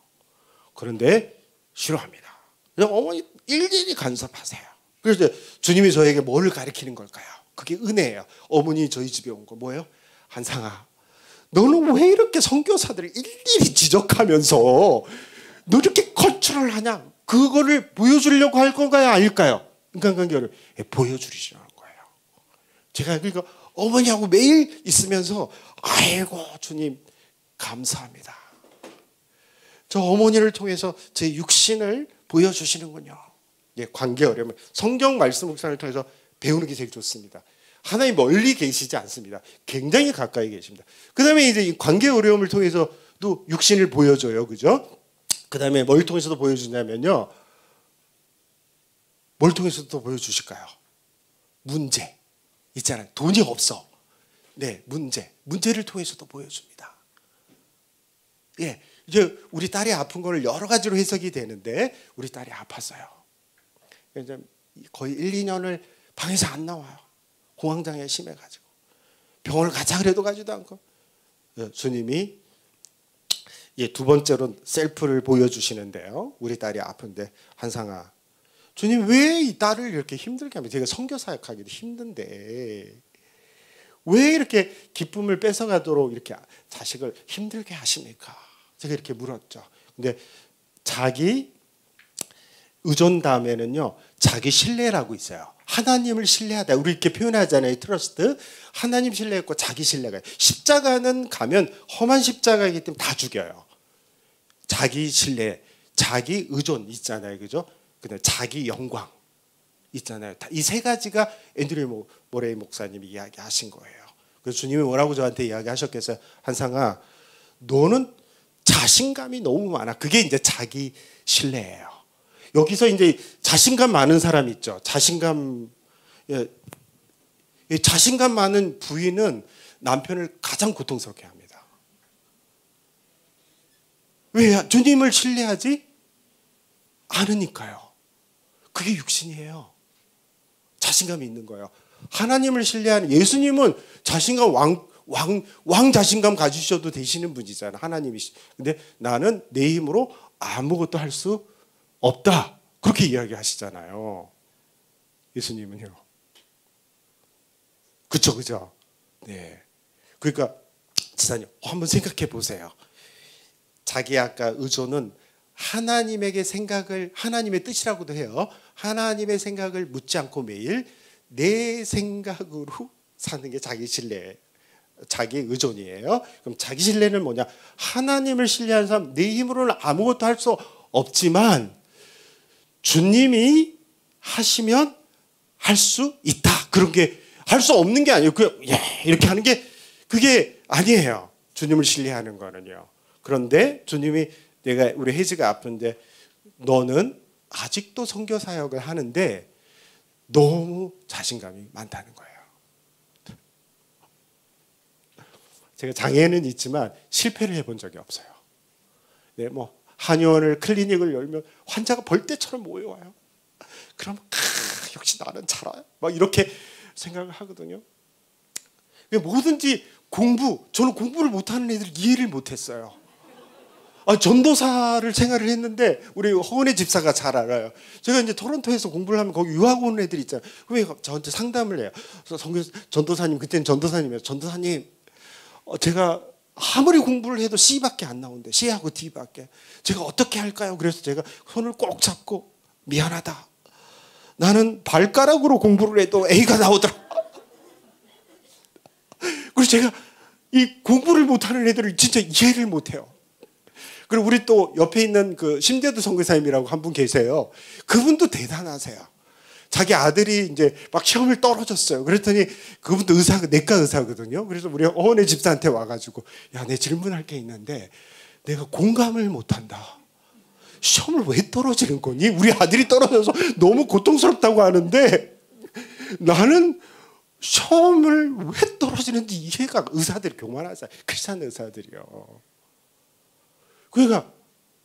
그런데 싫어합니다. 어머니 일일이 간섭하세요. 그래서 주님이 저에게 뭘 가르치는 걸까요? 그게 은혜예요. 어머니 저희 집에 온 거 뭐예요? 한상아, 너는 왜 이렇게 선교사들을 일일이 지적하면서 너 이렇게 컨트롤 하냐? 그거를 보여주려고 할 건가요? 아닐까요? 인간관계를 보여주시라는 거예요. 제가 그러니까 어머니하고 매일 있으면서 아이고 주님 감사합니다. 저 어머니를 통해서 제 육신을 보여주시는군요. 예, 관계 어려움을 성경 말씀 묵상을 통해서 배우는 게 제일 좋습니다. 하나님 멀리 계시지 않습니다. 굉장히 가까이 계십니다. 그 다음에 이제 이 관계 어려움을 통해서도 육신을 보여줘요. 그죠? 그 다음에 뭘 통해서도 보여주냐면요. 뭘 통해서도 보여주실까요? 문제. 있잖아요. 돈이 없어. 네, 문제를 통해서도 보여줍니다. 예, 이제 우리 딸이 아픈 거를 여러 가지로 해석이 되는데 우리 딸이 아팠어요. 이제 거의 1, 2년을 방에서 안 나와요. 공황장애 심해가지고 병원을 가자 그래도 가지도 않고 주님이 두 번째로 셀프를 보여주시는데요. 우리 딸이 아픈데 한상아, 주님 왜 이 딸을 이렇게 힘들게 합니까? 제가 선교 사역하기도 힘든데 왜 이렇게 기쁨을 뺏어가도록 이렇게 자식을 힘들게 하십니까? 제가 이렇게 물었죠. 근데 자기 의존 다음에는요, 자기 신뢰라고 있어요. 하나님을 신뢰하다. 우리 이렇게 표현하잖아요. 트러스트. 하나님 신뢰했고 자기 신뢰가. 십자가는 가면 험한 십자가이기 때문에 다 죽여요. 자기 신뢰, 자기 의존 있잖아요. 그죠? 그다음에 자기 영광 있잖아요. 이 세 가지가 앤드류 모레이 목사님이 이야기하신 거예요. 그래서 주님이 뭐라고 저한테 이야기하셨겠어요? 한상아, 너는 자신감이 너무 많아. 그게 이제 자기 신뢰예요. 여기서 이제 자신감 많은 사람 있죠. 자신감 많은 부인은 남편을 가장 고통스럽게 합니다. 왜? 주님을 신뢰하지 않으니까요. 그게 육신이에요. 자신감이 있는 거예요. 하나님을 신뢰하는 예수님은 자신감 왕 자신감 가지셔도 되시는 분이잖아요. 하나님이시. 근데 나는 내 힘으로 아무것도 할 수 없다. 그렇게 이야기하시잖아요. 예수님은요. 그죠? 네. 그러니까 지사님 한번 생각해 보세요. 자기 아까 의존은 하나님에게 생각을 하나님의 뜻이라고도 해요. 하나님의 생각을 묻지 않고 매일 내 생각으로 사는 게 자기 신뢰, 자기 의존이에요. 그럼 자기 신뢰는 뭐냐? 하나님을 신뢰하는 사람, 내 힘으로는 아무것도 할 수 없지만 주님이 하시면 할 수 있다. 그런 게 할 수 없는 게 아니에요. 이렇게 하는 게 그게 아니에요. 주님을 신뢰하는 거는요. 그런데 주님이 우리 혜지가 아픈데 너는 아직도 선교 사역을 하는데 너무 자신감이 많다는 거예요. 제가 장애는 있지만 실패를 해본 적이 없어요. 네, 뭐 한의원을 클리닉을 열면 환자가 벌떼처럼 모여와요. 그럼 역시 나는 잘해. 막 이렇게 생각을 하거든요. 뭐든지 저는 공부를 못하는 애들 이해를 못했어요. 전도사를 생활을 했는데 우리 허은혜 집사가 잘 알아요. 제가 이제 토론토에서 공부를 하면 거기 유학 오는 애들이 있잖아요. 왜 저한테 상담을 해요. 그래서 전도사님, 그때는 전도사님이에요. 전도사님, 제가 아무리 공부를 해도 C밖에 안 나오는데 C하고 D밖에. 제가 어떻게 할까요? 그래서 제가 손을 꼭 잡고 미안하다. 나는 발가락으로 공부를 해도 A가 나오더라. 그래서 제가 이 공부를 못하는 애들을 진짜 이해를 못해요. 그리고 우리 또 옆에 있는 그 심대도 선교사님이라고 한 분 계세요. 그분도 대단하세요. 자기 아들이 이제 막 시험을 떨어졌어요. 그랬더니 그분도 내과 의사거든요. 그래서 우리 어머니 집사한테 와가지고 야, 내 질문할 게 있는데 내가 공감을 못한다. 시험을 왜 떨어지는 거니? 우리 아들이 떨어져서 너무 고통스럽다고 하는데 나는 시험을 왜 떨어지는지 이해가 의사들이 교만하잖아요. 크리스찬 의사들이요. 그러니까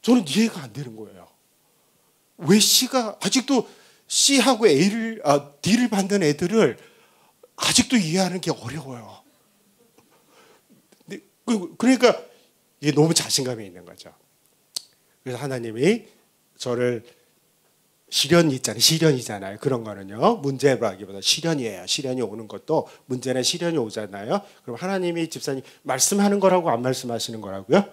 저는 이해가 안 되는 거예요. 왜 C가 아직도 C하고 D를 받는 애들을 아직도 이해하는 게 어려워요. 그러니까 이게 너무 자신감이 있는 거죠. 그래서 하나님이 저를 시련이잖아요. 그런 거는요. 문제라기보다 시련이에요. 시련이 오는 것도 문제나 시련이 오잖아요. 그럼 하나님이 집사님 말씀하는 거라고 안 말씀하시는 거라고요?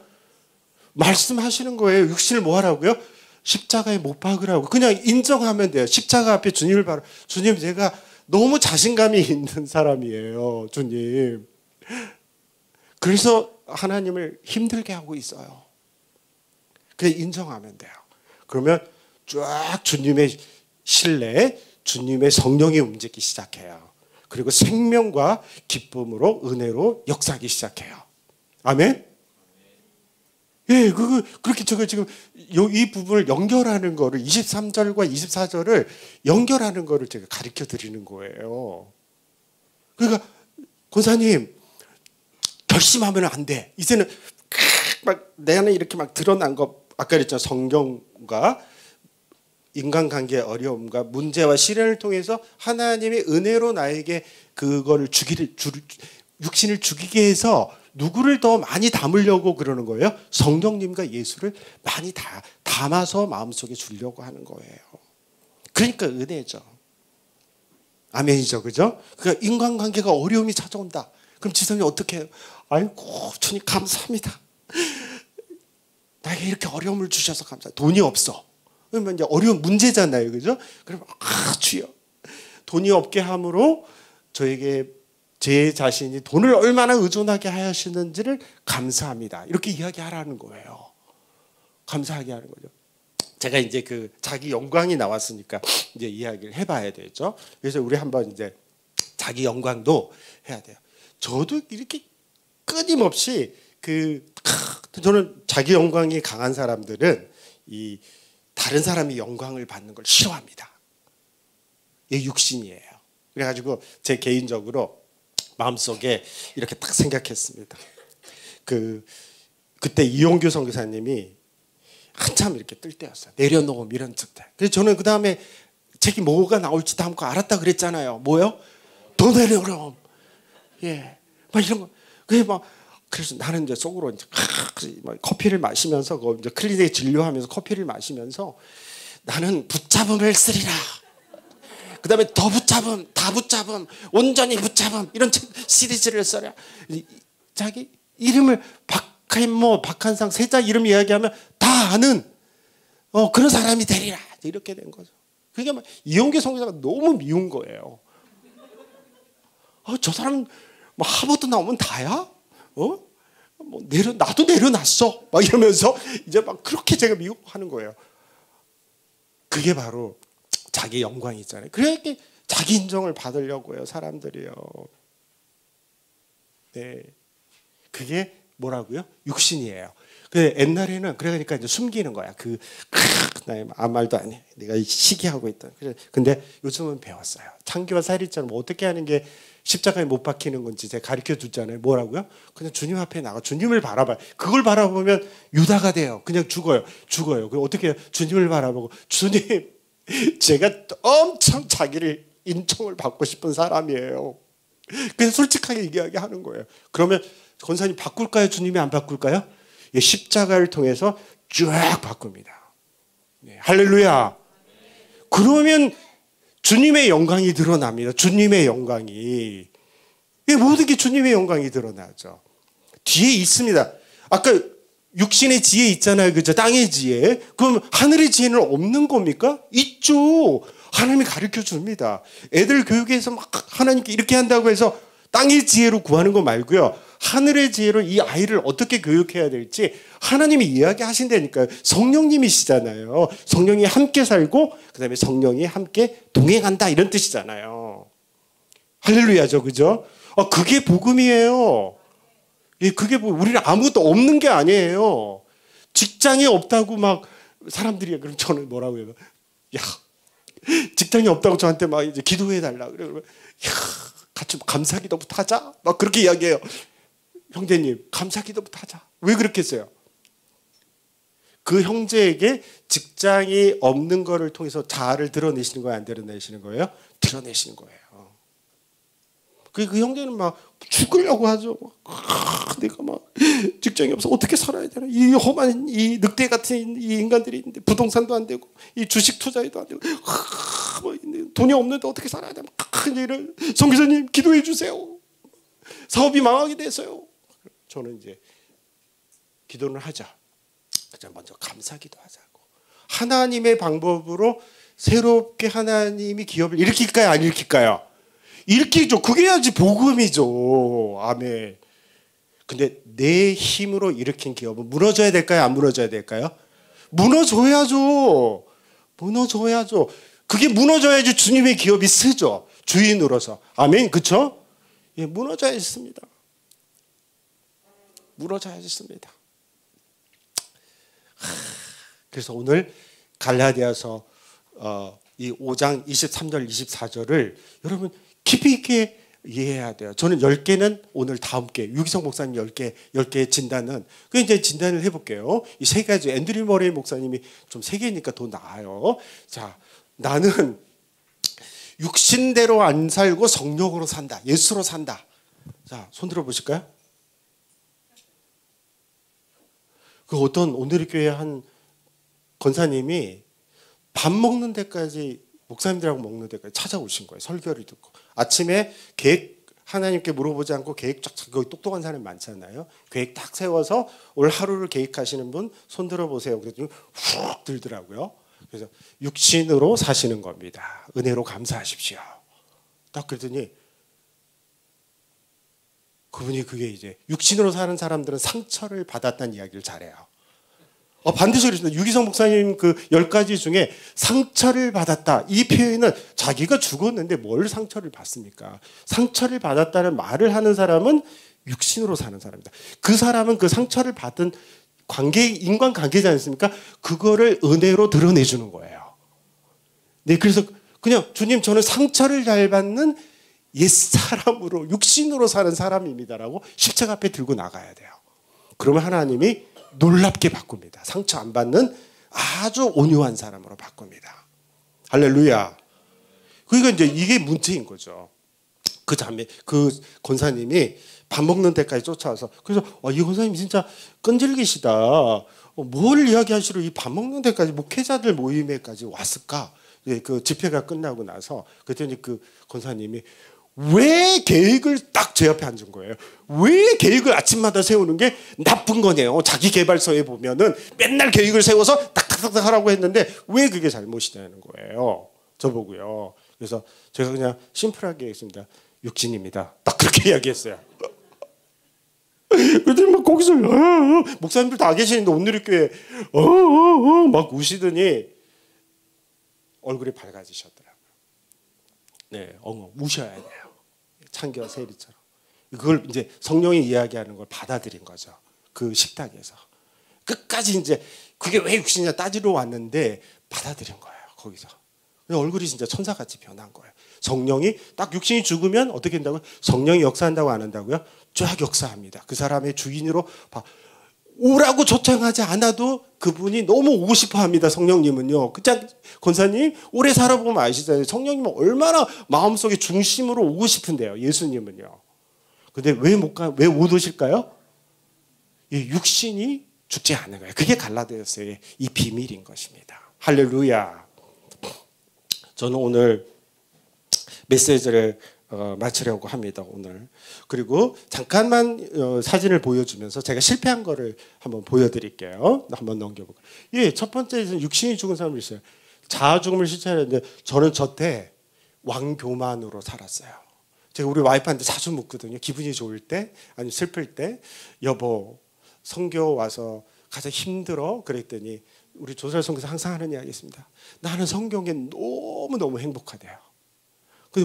말씀하시는 거예요. 육신을 뭐 하라고요? 십자가에 못 박으라고. 그냥 인정하면 돼요. 십자가 앞에 주님을 바로 주님 제가 너무 자신감이 있는 사람이에요. 주님. 그래서 하나님을 힘들게 하고 있어요. 그냥 인정하면 돼요. 그러면 쫙 주님의 신뢰에 주님의 성령이 움직이기 시작해요. 그리고 생명과 기쁨으로 은혜로 역사하기 시작해요. 아멘. 예, 그렇게 제가 지금 이 부분을 연결하는 거를 23절과 24절을 연결하는 거를 제가 가르쳐 드리는 거예요. 그러니까 권사님 결심하면 안 돼. 이제는 막 내가 이렇게 막 드러난 거 아까 그랬잖아. 성경과 인간관계의 어려움과 문제와 시련을 통해서 하나님의 은혜로 나에게 그거를 육신을 죽이게 해서 누구를 더 많이 담으려고 그러는 거예요? 성령님과 예수를 많이 담아서 마음속에 주려고 하는 거예요. 그러니까 은혜죠. 아멘이죠. 그죠? 그러니까 인간관계가 어려움이 찾아온다. 그럼 지성이 어떻게 해요? 아이고 주님 감사합니다. 나에게 이렇게 어려움을 주셔서 감사합니다. 돈이 없어. 그러면 이제 어려운 문제잖아요. 그죠? 그러면 주여 돈이 없게 함으로 저에게 제 자신이 돈을 얼마나 의존하게 하시는지를 감사합니다. 이렇게 이야기하라는 거예요. 감사하게 하는 거죠. 제가 이제 그 자기 영광이 나왔으니까 이제 이야기를 해봐야 되죠. 그래서 우리 한번 이제 자기 영광도 해야 돼요. 저도 이렇게 끊임없이 저는 자기 영광이 강한 사람들은 이 다른 사람이 영광을 받는 걸 싫어합니다. 이게 육신이에요. 그래가지고 제 개인적으로 마음속에 이렇게 딱 생각했습니다. 그때 이용규 선교사님이 한참 이렇게 뜰 때였어요. 내려놓음 이런 때. 그래서 저는 그 다음에 책이 뭐가 나올지 다음 거 알았다 그랬잖아요. 뭐요? 더 내려놓음. 예, 막 이런 거. 그래서 나는 이제 속으로 이제 커피를 마시면서 이제 클리닉에 진료하면서 커피를 마시면서 나는 붙잡음을 쓰리라. 그 다음에 더 붙잡음, 다 붙잡음, 온전히 붙잡음 이런 시리즈를 써라. 자기 이름을 박한모, 박한상 세자 이름 이야기하면 다 아는 그런 사람이 되리라. 이렇게 된 거죠. 그게 막 이용규 선교사가 너무 미운 거예요. 저 사람 뭐 하버드 나오면 다야? 나도 내려놨어. 막 이러면서 이제 막 그렇게 제가 미워하는 거예요. 그게 바로 자기 영광이 있잖아요. 그러니까 자기 인정을 받으려고 해요, 사람들이요. 네. 그게 뭐라고요? 육신이에요. 옛날에는 그러니까 이제 숨기는 거야. 나의 아무 말도 안 해. 내가 시기하고 있다. 근데 요즘은 배웠어요. 창기와 사리처럼 어떻게 하는 게 십자가에 못 박히는 건지 제가 가르쳐 줬잖아요. 뭐라고요? 그냥 주님 앞에 나가 주님을 바라봐요. 그걸 바라보면 유다가 돼요. 그냥 죽어요. 그럼 어떻게 해요? 주님을 바라보고 주님 제가 엄청 자기를 인정을 받고 싶은 사람이에요. 그냥 솔직하게 이야기하는 거예요. 그러면 권사님 바꿀까요? 주님이 안 바꿀까요? 십자가를 통해서 쫙 바꿉니다. 네, 할렐루야. 그러면 주님의 영광이 드러납니다. 주님의 영광이. 모든 게 주님의 영광이 드러나죠. 뒤에 있습니다. 아까 육신의 지혜 있잖아요. 그죠? 땅의 지혜. 그럼 하늘의 지혜는 없는 겁니까? 있죠. 하나님이 가르쳐 줍니다. 애들 교육에서 막 하나님께 이렇게 한다고 해서 땅의 지혜로 구하는 거 말고요. 하늘의 지혜로 이 아이를 어떻게 교육해야 될지 하나님이 이야기하신다니까요. 성령님이시잖아요. 성령이 함께 살고 그다음에 성령이 함께 동행한다 이런 뜻이잖아요. 할렐루야죠. 그죠? 그게 복음이에요. 그게 우리는 아무것도 없는 게 아니에요. 직장이 없다고 막 사람들이 그럼 저는 뭐라고 해요? 야, 직장이 없다고 저한테 막 이제 기도해 달라. 그러면 야, 같이 감사기도부터 하자. 막 그렇게 이야기해요. 형제님, 감사기도부터 하자. 왜 그렇게 했어요? 그 형제에게 직장이 없는 거를 통해서 자아를 드러내시는 거예요? 안 드러내시는 거예요? 드러내시는 거예요. 그 형제는 막 죽으려고 하죠. 내가 막 직장이 없어 어떻게 살아야 되나? 이 험한 이 늑대 같은 이 인간들이 있는데 부동산도 안 되고 이 주식 투자에도 안 되고 돈이 없는데 어떻게 살아야 되나? 이런 선교사님 기도해 주세요. 사업이 망하게 됐어요. 저는 이제 기도를 하자. 먼저 감사기도 하자고. 하나님의 방법으로 새롭게 하나님이 기업을 일으킬까요? 안 일으킬까요? 일으키죠. 그게 야지 복음이죠. 아멘. 근데 내 힘으로 일으킨 기업은 무너져야 될까요? 안 무너져야 될까요? 무너져야죠. 무너져야죠. 그게 무너져야지 주님의 기업이 쓰죠. 주인으로서. 아멘. 그렇죠? 예, 무너져야 했습니다. 무너져야 했습니다. 그래서 오늘 갈라디아서 이 5장 23절 24절을 여러분 깊이 있게 이해해야 돼요. 저는 10개는 오늘 다 함께 유기성 목사님 10개 진단은 그 이제 진단을 해볼게요. 이 세 가지 앤드류 머레이 목사님이 좀 3개니까 더 나아요. 자, 나는 육신대로 안 살고 성령으로 산다. 예수로 산다. 자, 손 들어 보실까요? 그 어떤 오늘의 교회 한 권사님이 밥 먹는 데까지 목사님들하고 먹는 데까지 찾아오신 거예요. 설교를 듣고 아침에 계획 하나님께 물어보지 않고 계획 쫙 거기 똑똑한 사람이 많잖아요. 계획 딱 세워서 올 하루를 계획하시는 분 손 들어보세요. 그랬더니 훅 들더라고요. 그래서 육신으로 사시는 겁니다. 은혜로 감사하십시오. 딱 그랬더니 그분이 그게 이제 육신으로 사는 사람들은 상처를 받았다는 이야기를 잘해요. 반드시 그렇습니다. 유기성 목사님 그 10가지 중에 상처를 받았다. 이 표현은 자기가 죽었는데 뭘 상처를 받습니까? 상처를 받았다는 말을 하는 사람은 육신으로 사는 사람입니다. 그 사람은 그 상처를 받은 인간관계지 않습니까? 그거를 은혜로 드러내주는 거예요. 네, 그래서 그냥 주님 저는 상처를 잘 받는 옛사람으로 육신으로 사는 사람입니다라고 십자가 앞에 들고 나가야 돼요. 그러면 하나님이 놀랍게 바꿉니다. 상처 안 받는 아주 온유한 사람으로 바꿉니다. 할렐루야. 그러니까 이제 이게 문제인 거죠. 그 권사님이 밥 먹는 데까지 쫓아와서 그래서 이 권사님 진짜 끈질기시다. 뭘 이야기하시러 이 밥 먹는 데까지 목회자들 모임에까지 왔을까? 그 집회가 끝나고 나서 그랬더니 그 권사님이 왜 계획을 딱 제 옆에 앉은 거예요. 왜 계획을 아침마다 세우는 게 나쁜 거네요. 자기 개발서에 보면은 맨날 계획을 세워서 딱딱딱 하라고 했는데 왜 그게 잘못이냐는 거예요. 저보고요. 그래서 제가 그냥 심플하게 했습니다. 육신입니다. 딱 그렇게 이야기했어요. 그랬더니 막 거기서 목사님들 다 계시는데 오늘의 교회 막 우시더니 얼굴이 밝아지셨더라고요. 네, 우셔야 돼요. 창기와 세리처럼. 그걸 이제 성령이 이야기하는 걸 받아들인 거죠. 그 식탁에서. 끝까지 이제 그게 왜 육신이냐 따지러 왔는데 받아들인 거예요. 거기서. 얼굴이 진짜 천사같이 변한 거예요. 성령이 딱 육신이 죽으면 어떻게 된다고요? 성령이 역사한다고 안 한다고요? 쫙 역사합니다. 그 사람의 주인으로 오라고 초청하지 않아도 그분이 너무 오고 싶어 합니다. 성령님은요. 그냥 권사님 오래 살아보면 아시잖아요. 성령님은 얼마나 마음속에 중심으로 오고 싶은데요. 예수님은요. 근데 왜 못 오실까요? 이 육신이 죽지 않는 거예요. 그게 갈라디아서의 이 비밀인 것입니다. 할렐루야. 저는 오늘 메시지를 마치려고 합니다. 오늘. 그리고 잠깐만 사진을 보여주면서 제가 실패한 거를 한번 보여드릴게요. 한번 넘겨볼까요? 예, 첫 번째는 육신이 죽은 사람이 있어요. 자아 죽음을 실천했는데 저는 저때 왕교만으로 살았어요. 제가 우리 와이프한테 자주 묻거든요. 기분이 좋을 때 아니면 슬플 때 여보 선교 와서 가장 힘들어? 그랬더니 우리 조설 선교사 항상 하는 이야기 있습니다. 나는 성경에 너무너무 행복하대요.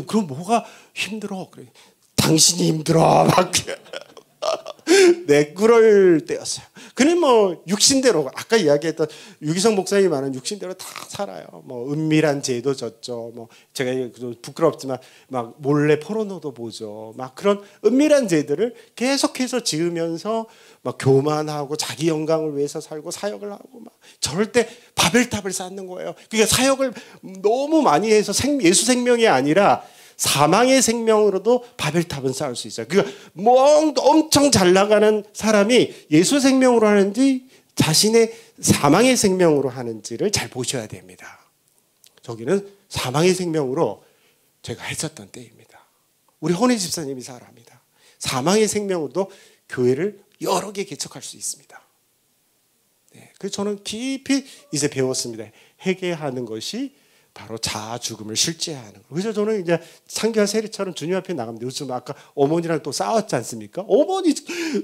그럼 뭐가 힘들어? 그래. 당신이 힘들어. 막 네, 그럴 때였어요. 그는 뭐 육신대로 아까 이야기했던 유기성 목사님이 말하는 육신대로 다 살아요. 뭐 은밀한 죄도 졌죠. 뭐 제가 좀 부끄럽지만 막 몰래 포르노도 보죠. 막 그런 은밀한 죄들을 계속해서 지으면서 막 교만하고 자기 영광을 위해서 살고 사역을 하고 막 저럴 때 바벨탑을 쌓는 거예요. 그러니까 사역을 너무 많이 해서 예수 생명이 아니라 사망의 생명으로도 바벨탑은 쌓을 수 있어요. 그러니까 뭐 엄청 잘 나가는 사람이 예수 생명으로 하는지 자신의 사망의 생명으로 하는지를 잘 보셔야 됩니다. 저기는 사망의 생명으로 제가 했었던 때입니다. 우리 헌혜 집사님이 잘합니다. 사망의 생명으로도 교회를 여러 개 개척할 수 있습니다. 네, 그래서 저는 깊이 이제 배웠습니다. 회개하는 것이 바로 자아 죽음을 실제하는 거예요. 그래서 저는 이제 창기와 세리처럼 주님 앞에 나갑니다. 요즘 아까 어머니랑 또 싸웠지 않습니까? 어머니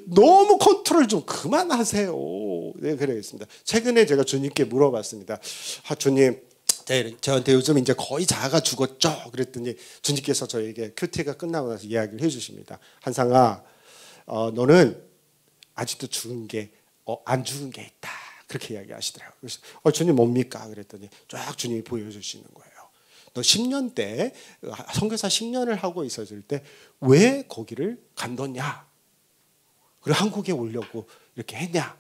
너무 컨트롤 좀 그만하세요. 네, 그러겠습니다. 최근에 제가 주님께 물어봤습니다. 주님, 저한테 요즘 이제 거의 자아가 죽었죠. 그랬더니 주님께서 저에게 큐티가 끝나고 나서 이야기를 해주십니다. 한상아, 너는 아직도 죽은 게 안 죽은 게 있다. 그렇게 이야기하시더라고요. 그래서 주님 뭡니까? 그랬더니 쫙 주님이 보여주시는 거예요. 너 10년 때 선교사 10년을 하고 있었을 때 왜 거기를 간뒀냐? 그리고 한국에 오려고 이렇게 했냐?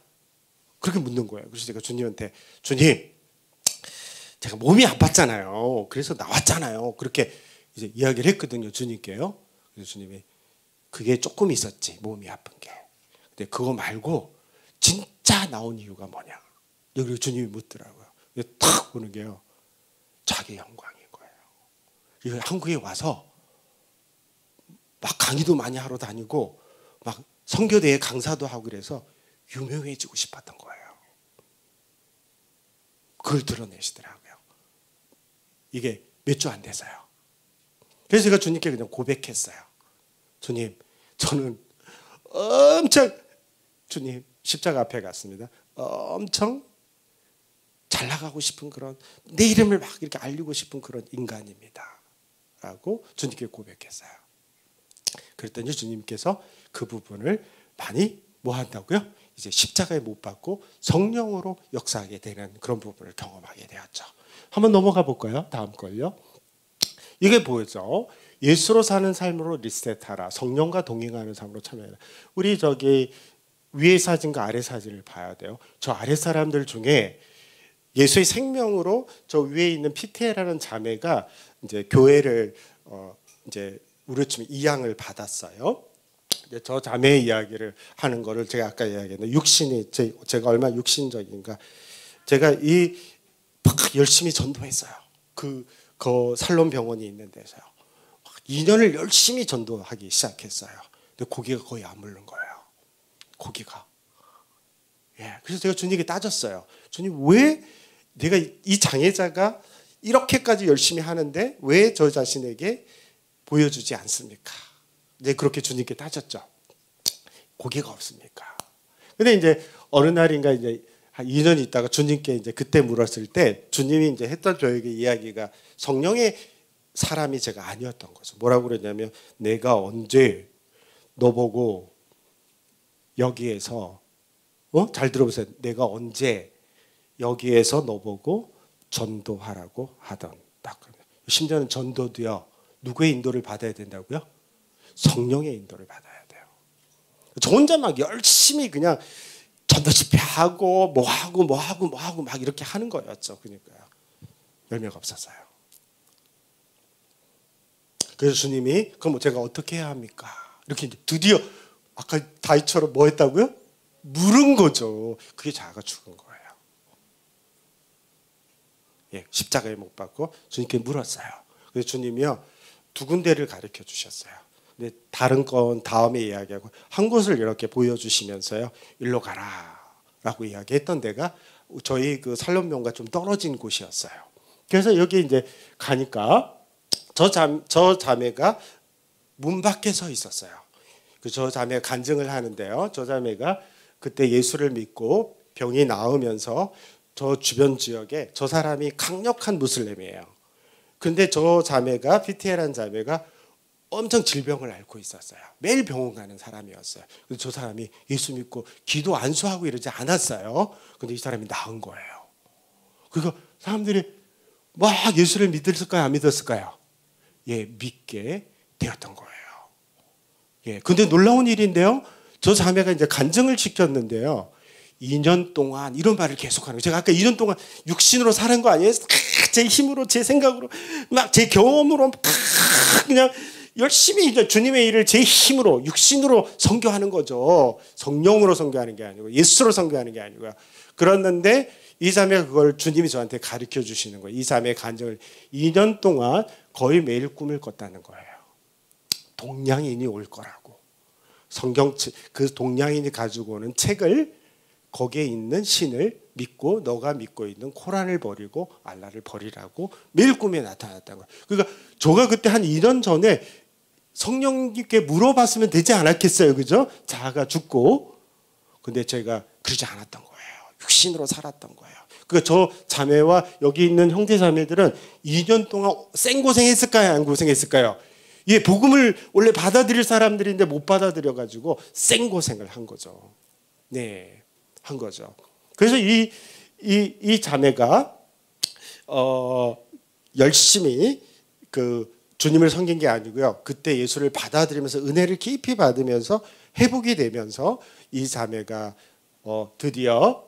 그렇게 묻는 거예요. 그래서 제가 주님한테 주님, 제가 몸이 아팠잖아요. 그래서 나왔잖아요. 그렇게 이제 이야기를 했거든요. 주님께요. 그래서 주님이 그게 조금 있었지. 몸이 아픈 게. 근데 그거 말고 진짜 나온 이유가 뭐냐? 여기 주님이 묻더라고요. 탁 보는 게요. 자기 영광인 거예요. 한국에 와서 막 강의도 많이 하러 다니고 막 선교대회 강사도 하고 그래서 유명해지고 싶었던 거예요. 그걸 드러내시더라고요. 이게 몇 주 안 돼서요. 그래서 제가 주님께 그냥 고백했어요. 주님, 저는 엄청 주님 십자가 앞에 갔습니다. 엄청 잘 나가고 싶은 그런 내 이름을 막 이렇게 알리고 싶은 그런 인간입니다. 라고 주님께 고백했어요. 그랬더니 주님께서 그 부분을 많이 뭐 한다고요? 이제 십자가에 못 박고 성령으로 역사하게 되는 그런 부분을 경험하게 되었죠. 한번 넘어가 볼까요? 다음 걸요. 이게 뭐죠? 예수로 사는 삶으로 리셋하라. 성령과 동행하는 삶으로 참여해라. 우리 저기 위에 사진과 아래 사진을 봐야 돼요. 저 아래 사람들 중에 예수의 생명으로 저 위에 있는 피테라는 자매가 이제 교회를 이제 우리치면 이양을 받았어요. 저 자매의 이야기를 하는 거를 제가 아까 이야기했는데 육신이 제가 얼마나 육신적인가. 제가 막 열심히 전도했어요. 그 살롬 병원이 있는 데서요. 2년을 열심히 전도하기 시작했어요. 근데 고기가 거의 안 물는 거예요. 고기가. 그래서 제가 주님께 따졌어요. 주님, 왜 내가 이 장애자가 이렇게까지 열심히 하는데 왜 저 자신에게 보여주지 않습니까? 네, 그렇게 주님께 따졌죠. 고기가 없습니까? 근데 이제 어느 날인가 이제 한 2년 있다가 주님께 이제 그때 물었을 때 주님이 이제 했던 저에게 이야기가 성령의 사람이 제가 아니었던 거죠. 뭐라고 그러냐면 내가 언제 너 보고 여기에서 잘 들어보세요. 내가 언제 여기에서 너 보고 전도하라고 하던 딱 그러면 심지어는 전도도요. 누구의 인도를 받아야 된다고요? 성령의 인도를 받아야 돼요. 저 혼자 막 열심히 그냥 전도 집회하고 뭐 하고 막 이렇게 하는 거였죠. 그러니까요. 열매가 없었어요. 그래서 주님이 그럼 제가 어떻게 해야 합니까? 이렇게 드디어 아까 다윗처럼 뭐 했다고요? 물은 거죠. 그게 자아가 죽은 거예요. 십자가에 못 박고 주님께 물었어요. 그래서 주님이요 2군데를 가르쳐 주셨어요. 근데 다른 건 다음에 이야기하고 한 곳을 이렇게 보여주시면서요. 일로 가라라고 이야기했던 데가 저희 그 살롬명과 좀 떨어진 곳이었어요. 그래서 여기 이제 가니까 저 자매가 문 밖에 서 있었어요. 저 자매가 간증을 하는데요. 저 자매가 그때 예수를 믿고 병이 나으면서 저 주변 지역에 저 사람이 강력한 무슬림이에요. 근데 저 자매가 PTL한 자매가 엄청 질병을 앓고 있었어요. 매일 병원 가는 사람이었어요. 근데 저 사람이 예수 믿고 기도 안수하고 이러지 않았어요. 근데 이 사람이 나은 거예요. 그러니까 사람들이 막 예수를 믿었을까요? 안 믿었을까요? 믿게 되었던 거예요. 근데 놀라운 일인데요. 저 자매가 이제 간증을 시켰는데요. 2년 동안 이런 말을 계속하는 거예요. 제가 아까 2년 동안 육신으로 사는 거 아니에요? 제 힘으로, 제 생각으로, 막 제 경험으로 그냥 열심히 이제 주님의 일을 제 힘으로, 육신으로 선교하는 거죠. 성령으로 선교하는 게 아니고 예수로 선교하는 게 아니고요. 그랬는데 이 자매가 그걸 주님이 저한테 가르쳐 주시는 거예요. 이 자매의 간증을 2년 동안 거의 매일 꿈을 꿨다는 거예요. 동양인이 올 거라고. 성경책, 그 동양인이 가지고 오는 책을 거기에 있는 신을 믿고 너가 믿고 있는 코란을 버리고 알라를 버리라고 매일 꿈에 나타났다는 거예요. 그러니까 저가 그때 한 2년 전에 성령님께 물어봤으면 되지 않았겠어요. 그죠? 자아가 죽고. 근데 제가 그러지 않았던 거예요. 육신으로 살았던 거예요. 그러니까 저 자매와 여기 있는 형제 자매들은 2년 동안 생고생했을까요? 안 고생했을까요? 예, 복음을 원래 받아들일 사람들인데 못 받아들여가지고 생고생을 한 거죠. 네, 한 거죠. 그래서 이 자매가 열심히 그 주님을 섬긴 게 아니고요. 그때 예수를 받아들이면서 은혜를 깊이 받으면서 회복이 되면서 이 자매가 드디어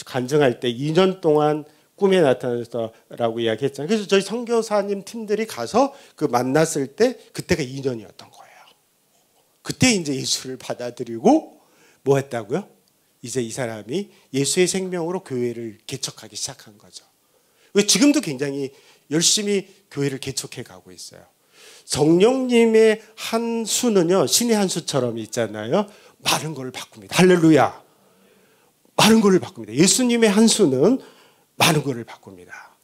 간증할 때 2년 동안 꿈에 나타났다라고 이야기했잖아요. 그래서 저희 선교사님 팀들이 가서 그 만났을 때 그때가 2년이었던 거예요. 그때 이제 예수를 받아들이고 뭐 했다고요? 이제 이 사람이 예수의 생명으로 교회를 개척하기 시작한 거죠. 지금도 굉장히 열심히 교회를 개척해 가고 있어요. 성령님의 한 수는요, 신의 한 수처럼 있잖아요. 많은 걸 바꿉니다. 할렐루야. 많은 걸 바꿉니다. 예수님의 한 수는 많은 걸 바꿉니다.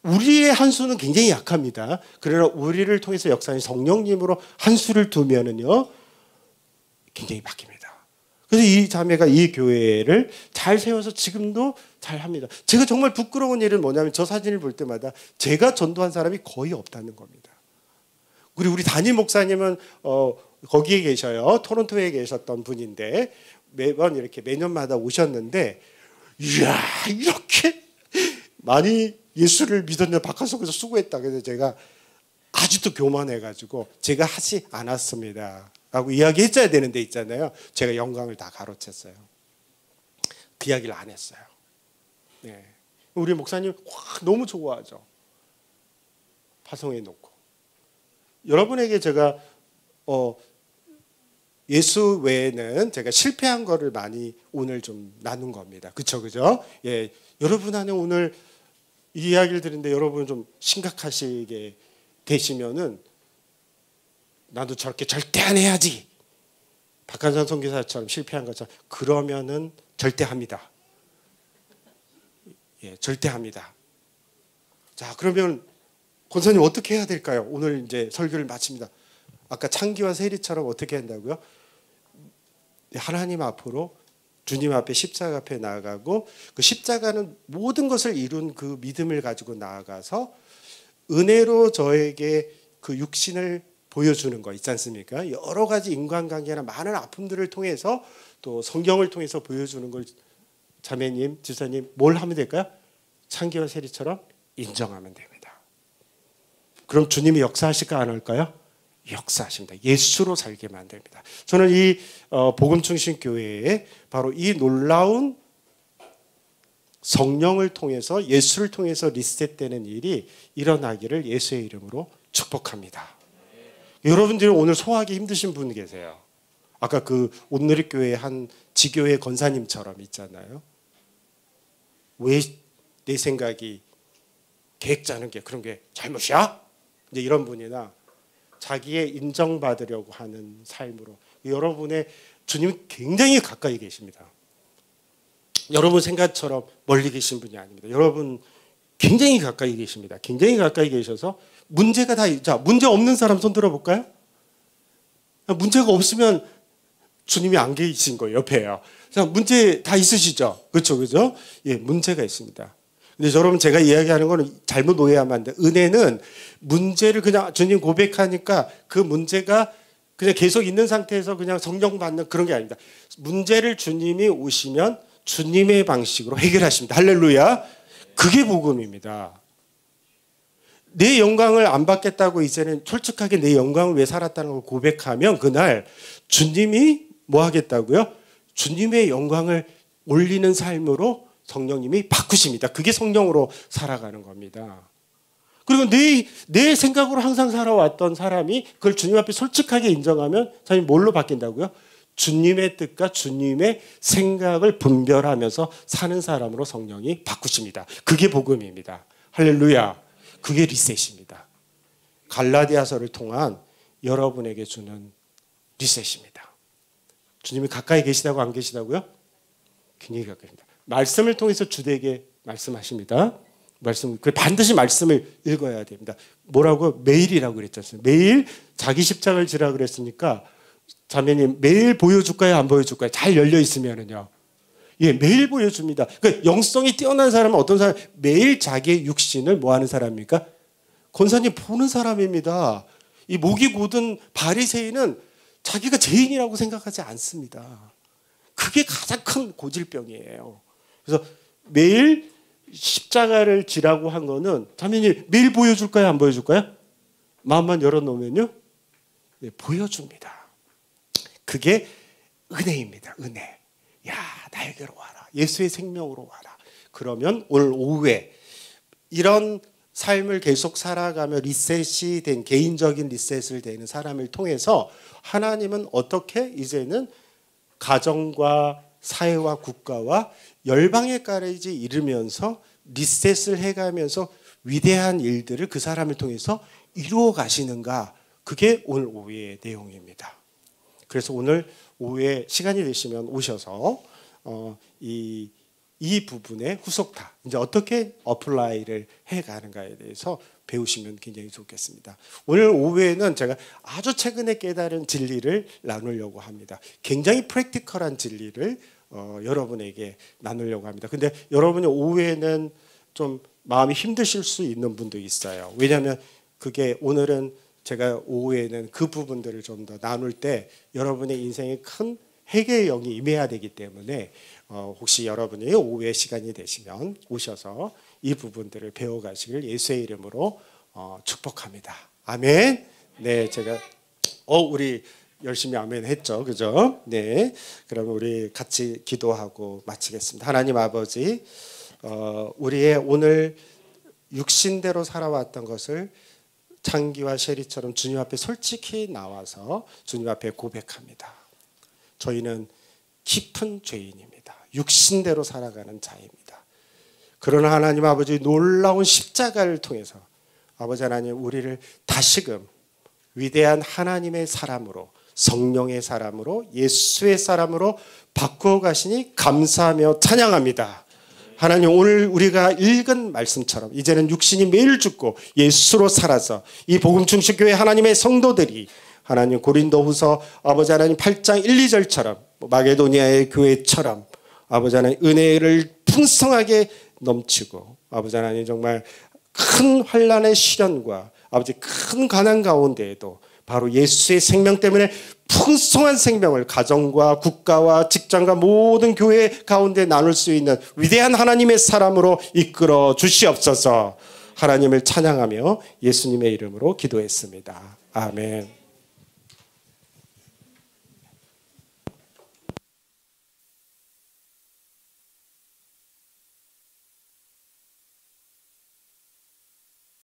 우리의 한 수는 굉장히 약합니다. 그러나 우리를 통해서 역사하는 성령님으로 한 수를 두면은요, 굉장히 바뀝니다. 그래서 이 자매가 이 교회를 잘 세워서 지금도 잘 합니다. 제가 정말 부끄러운 일은 뭐냐면 저 사진을 볼 때마다 제가 전도한 사람이 거의 없다는 겁니다. 우리 담임 목사님은 거기에 계셔요. 토론토에 계셨던 분인데 매번 이렇게 매년마다 오셨는데, 이야, 이렇게 많이 예수를 믿었는데 바깥속에서 수고했다. 그래서 제가 아직도 교만해가지고 제가 하지 않았습니다 라고 이야기했어야 되는데 있잖아요. 제가 영광을 다 가로챘어요. 그 이야기를 안 했어요. 네. 우리 목사님 너무 좋아하죠. 파송해 놓고. 여러분에게 제가 예수 외에는 제가 실패한 거를 많이 오늘 좀 나눈 겁니다. 그쵸? 예, 여러분 안에 오늘 이 이야기를 들은데 여러분 좀 심각하시게 되시면은 나도 저렇게 절대 안 해야지. 박한선 선교사처럼 실패한 것처럼 그러면은 절대 합니다. 예, 절대 합니다. 자, 그러면 권사님 어떻게 해야 될까요? 오늘 이제 설교를 마칩니다. 아까 창기와 세리처럼 어떻게 한다고요? 하나님 앞으로 주님 앞에 십자가 앞에 나아가고 그 십자가는 모든 것을 이룬 그 믿음을 가지고 나아가서 은혜로 저에게 그 육신을 보여주는 거 있지 않습니까? 여러 가지 인간관계나 많은 아픔들을 통해서 또 성경을 통해서 보여주는 걸 자매님, 지사님 뭘 하면 될까요? 창기와 세리처럼 인정하면 됩니다. 그럼 주님이 역사하실까 안 할까요? 역사하십니다. 예수로 살게 만듭니다. 저는 이 복음중심교회에 바로 이 놀라운 성령을 통해서 예수를 통해서 리셋되는 일이 일어나기를 예수의 이름으로 축복합니다. 여러분들이 오늘 소화하기 힘드신 분 계세요. 아까 그 온누리교회 한 지교회 권사님처럼 있잖아요. 왜 내 생각이 계획 짜는 게 그런 게 잘못이야? 이제 이런 분이나 자기의 인정받으려고 하는 삶으로 여러분의 주님은 굉장히 가까이 계십니다. 여러분 생각처럼 멀리 계신 분이 아닙니다. 여러분 굉장히 가까이 계십니다. 굉장히 가까이 계셔서 문제가 다 자, 문제 없는 사람 손 들어볼까요? 문제가 없으면 주님이 안 계신 거예요. 옆에요. 자, 문제 다 있으시죠? 그렇죠? 예, 문제가 있습니다. 근데 여러분 제가 이야기하는 거는 잘못 오해하면 안 돼. 은혜는 문제를 그냥 주님 고백하니까 그 문제가 그냥 계속 있는 상태에서 그냥 성령 받는 그런 게 아닙니다. 문제를 주님이 오시면 주님의 방식으로 해결하십니다. 할렐루야. 그게 복음입니다. 내 영광을 안 받겠다고 이제는 솔직하게 내 영광을 왜 살았다는 걸 고백하면 그날 주님이 뭐 하겠다고요? 주님의 영광을 올리는 삶으로 성령님이 바꾸십니다. 그게 성령으로 살아가는 겁니다. 그리고 내 생각으로 항상 살아왔던 사람이 그걸 주님 앞에 솔직하게 인정하면 사람이 뭘로 바뀐다고요? 주님의 뜻과 주님의 생각을 분별하면서 사는 사람으로 성령이 바꾸십니다. 그게 복음입니다. 할렐루야. 그게 리셋입니다. 갈라디아서를 통한 여러분에게 주는 리셋입니다. 주님이 가까이 계시다고 안 계시다고요? 굉장히 가까이입니다. 말씀을 통해서 주되게 말씀하십니다. 반드시 말씀을 읽어야 됩니다. 뭐라고? 매일이라고 그랬잖아요. 매일 자기 십자가를 지라 그랬으니까 자매님 매일 보여줄까요? 안 보여줄까요? 잘 열려 있으면은요. 예, 매일 보여줍니다. 그러니까 영성이 뛰어난 사람은 어떤 사람? 매일 자기의 육신을 뭐 하는 사람입니까? 권사님 보는 사람입니다. 이 목이 곧은 바리새인은 자기가 죄인이라고 생각하지 않습니다. 그게 가장 큰 고질병이에요. 그래서 매일 십자가를 지라고 한 거는 자매님 매일 보여줄까요? 안 보여줄까요? 마음만 열어놓으면요. 네, 보여줍니다. 그게 은혜입니다. 은혜. 야, 나에게로 와라. 예수의 생명으로 와라. 그러면 오늘 오후에 이런 삶을 계속 살아가며 리셋이 된 개인적인 리셋을 되는 사람을 통해서 하나님은 어떻게 이제는 가정과 사회와 국가와 열방에까지 이르면서 리셋을 해가면서 위대한 일들을 그 사람을 통해서 이루어 가시는가. 그게 오늘 오후의 내용입니다. 그래서 오늘 오후에 시간이 되시면 오셔서 이 부분의 후속타 이제 어떻게 어플라이를 해가는가에 대해서 배우시면 굉장히 좋겠습니다. 오늘 오후에는 제가 아주 최근에 깨달은 진리를 나누려고 합니다. 굉장히 프랙티컬한 진리를 여러분에게 나누려고 합니다. 근데 여러분이 오후에는 좀 마음이 힘드실 수 있는 분도 있어요. 왜냐하면 그게 오늘은 제가 오후에는 그 부분들을 좀 더 나눌 때 여러분의 인생에 큰 회개의 영이 임해야 되기 때문에 혹시 여러분이 오후에 시간이 되시면 오셔서 이 부분들을 배워가시길 예수의 이름으로 축복합니다. 아멘. 네, 제가 우리 열심히 아멘 했죠, 그죠? 네, 그럼 우리 같이 기도하고 마치겠습니다. 하나님 아버지, 우리의 오늘 육신대로 살아왔던 것을 창기와 셰리처럼 주님 앞에 솔직히 나와서 주님 앞에 고백합니다. 저희는 깊은 죄인입니다. 육신대로 살아가는 자입니다. 그러나 하나님 아버지 놀라운 십자가를 통해서 아버지 하나님 우리를 다시금 위대한 하나님의 사람으로 성령의 사람으로 예수의 사람으로 바꾸어 가시니 감사하며 찬양합니다. 하나님 오늘 우리가 읽은 말씀처럼 이제는 육신이 매일 죽고 예수로 살아서 이 복음중심교회 하나님의 성도들이 하나님 고린도후서 아버지 하나님 8장 1, 2절처럼 마게도니아의 교회처럼 아버지 하나님 은혜를 풍성하게 넘치고 아버지 하나님 정말 큰 환난의 시련과 아버지 큰 가난 가운데에도 바로 예수의 생명 때문에 풍성한 생명을 가정과 국가와 직장과 모든 교회 가운데 나눌 수 있는 위대한 하나님의 사람으로 이끌어 주시옵소서. 하나님을 찬양하며 예수님의 이름으로 기도했습니다. 아멘.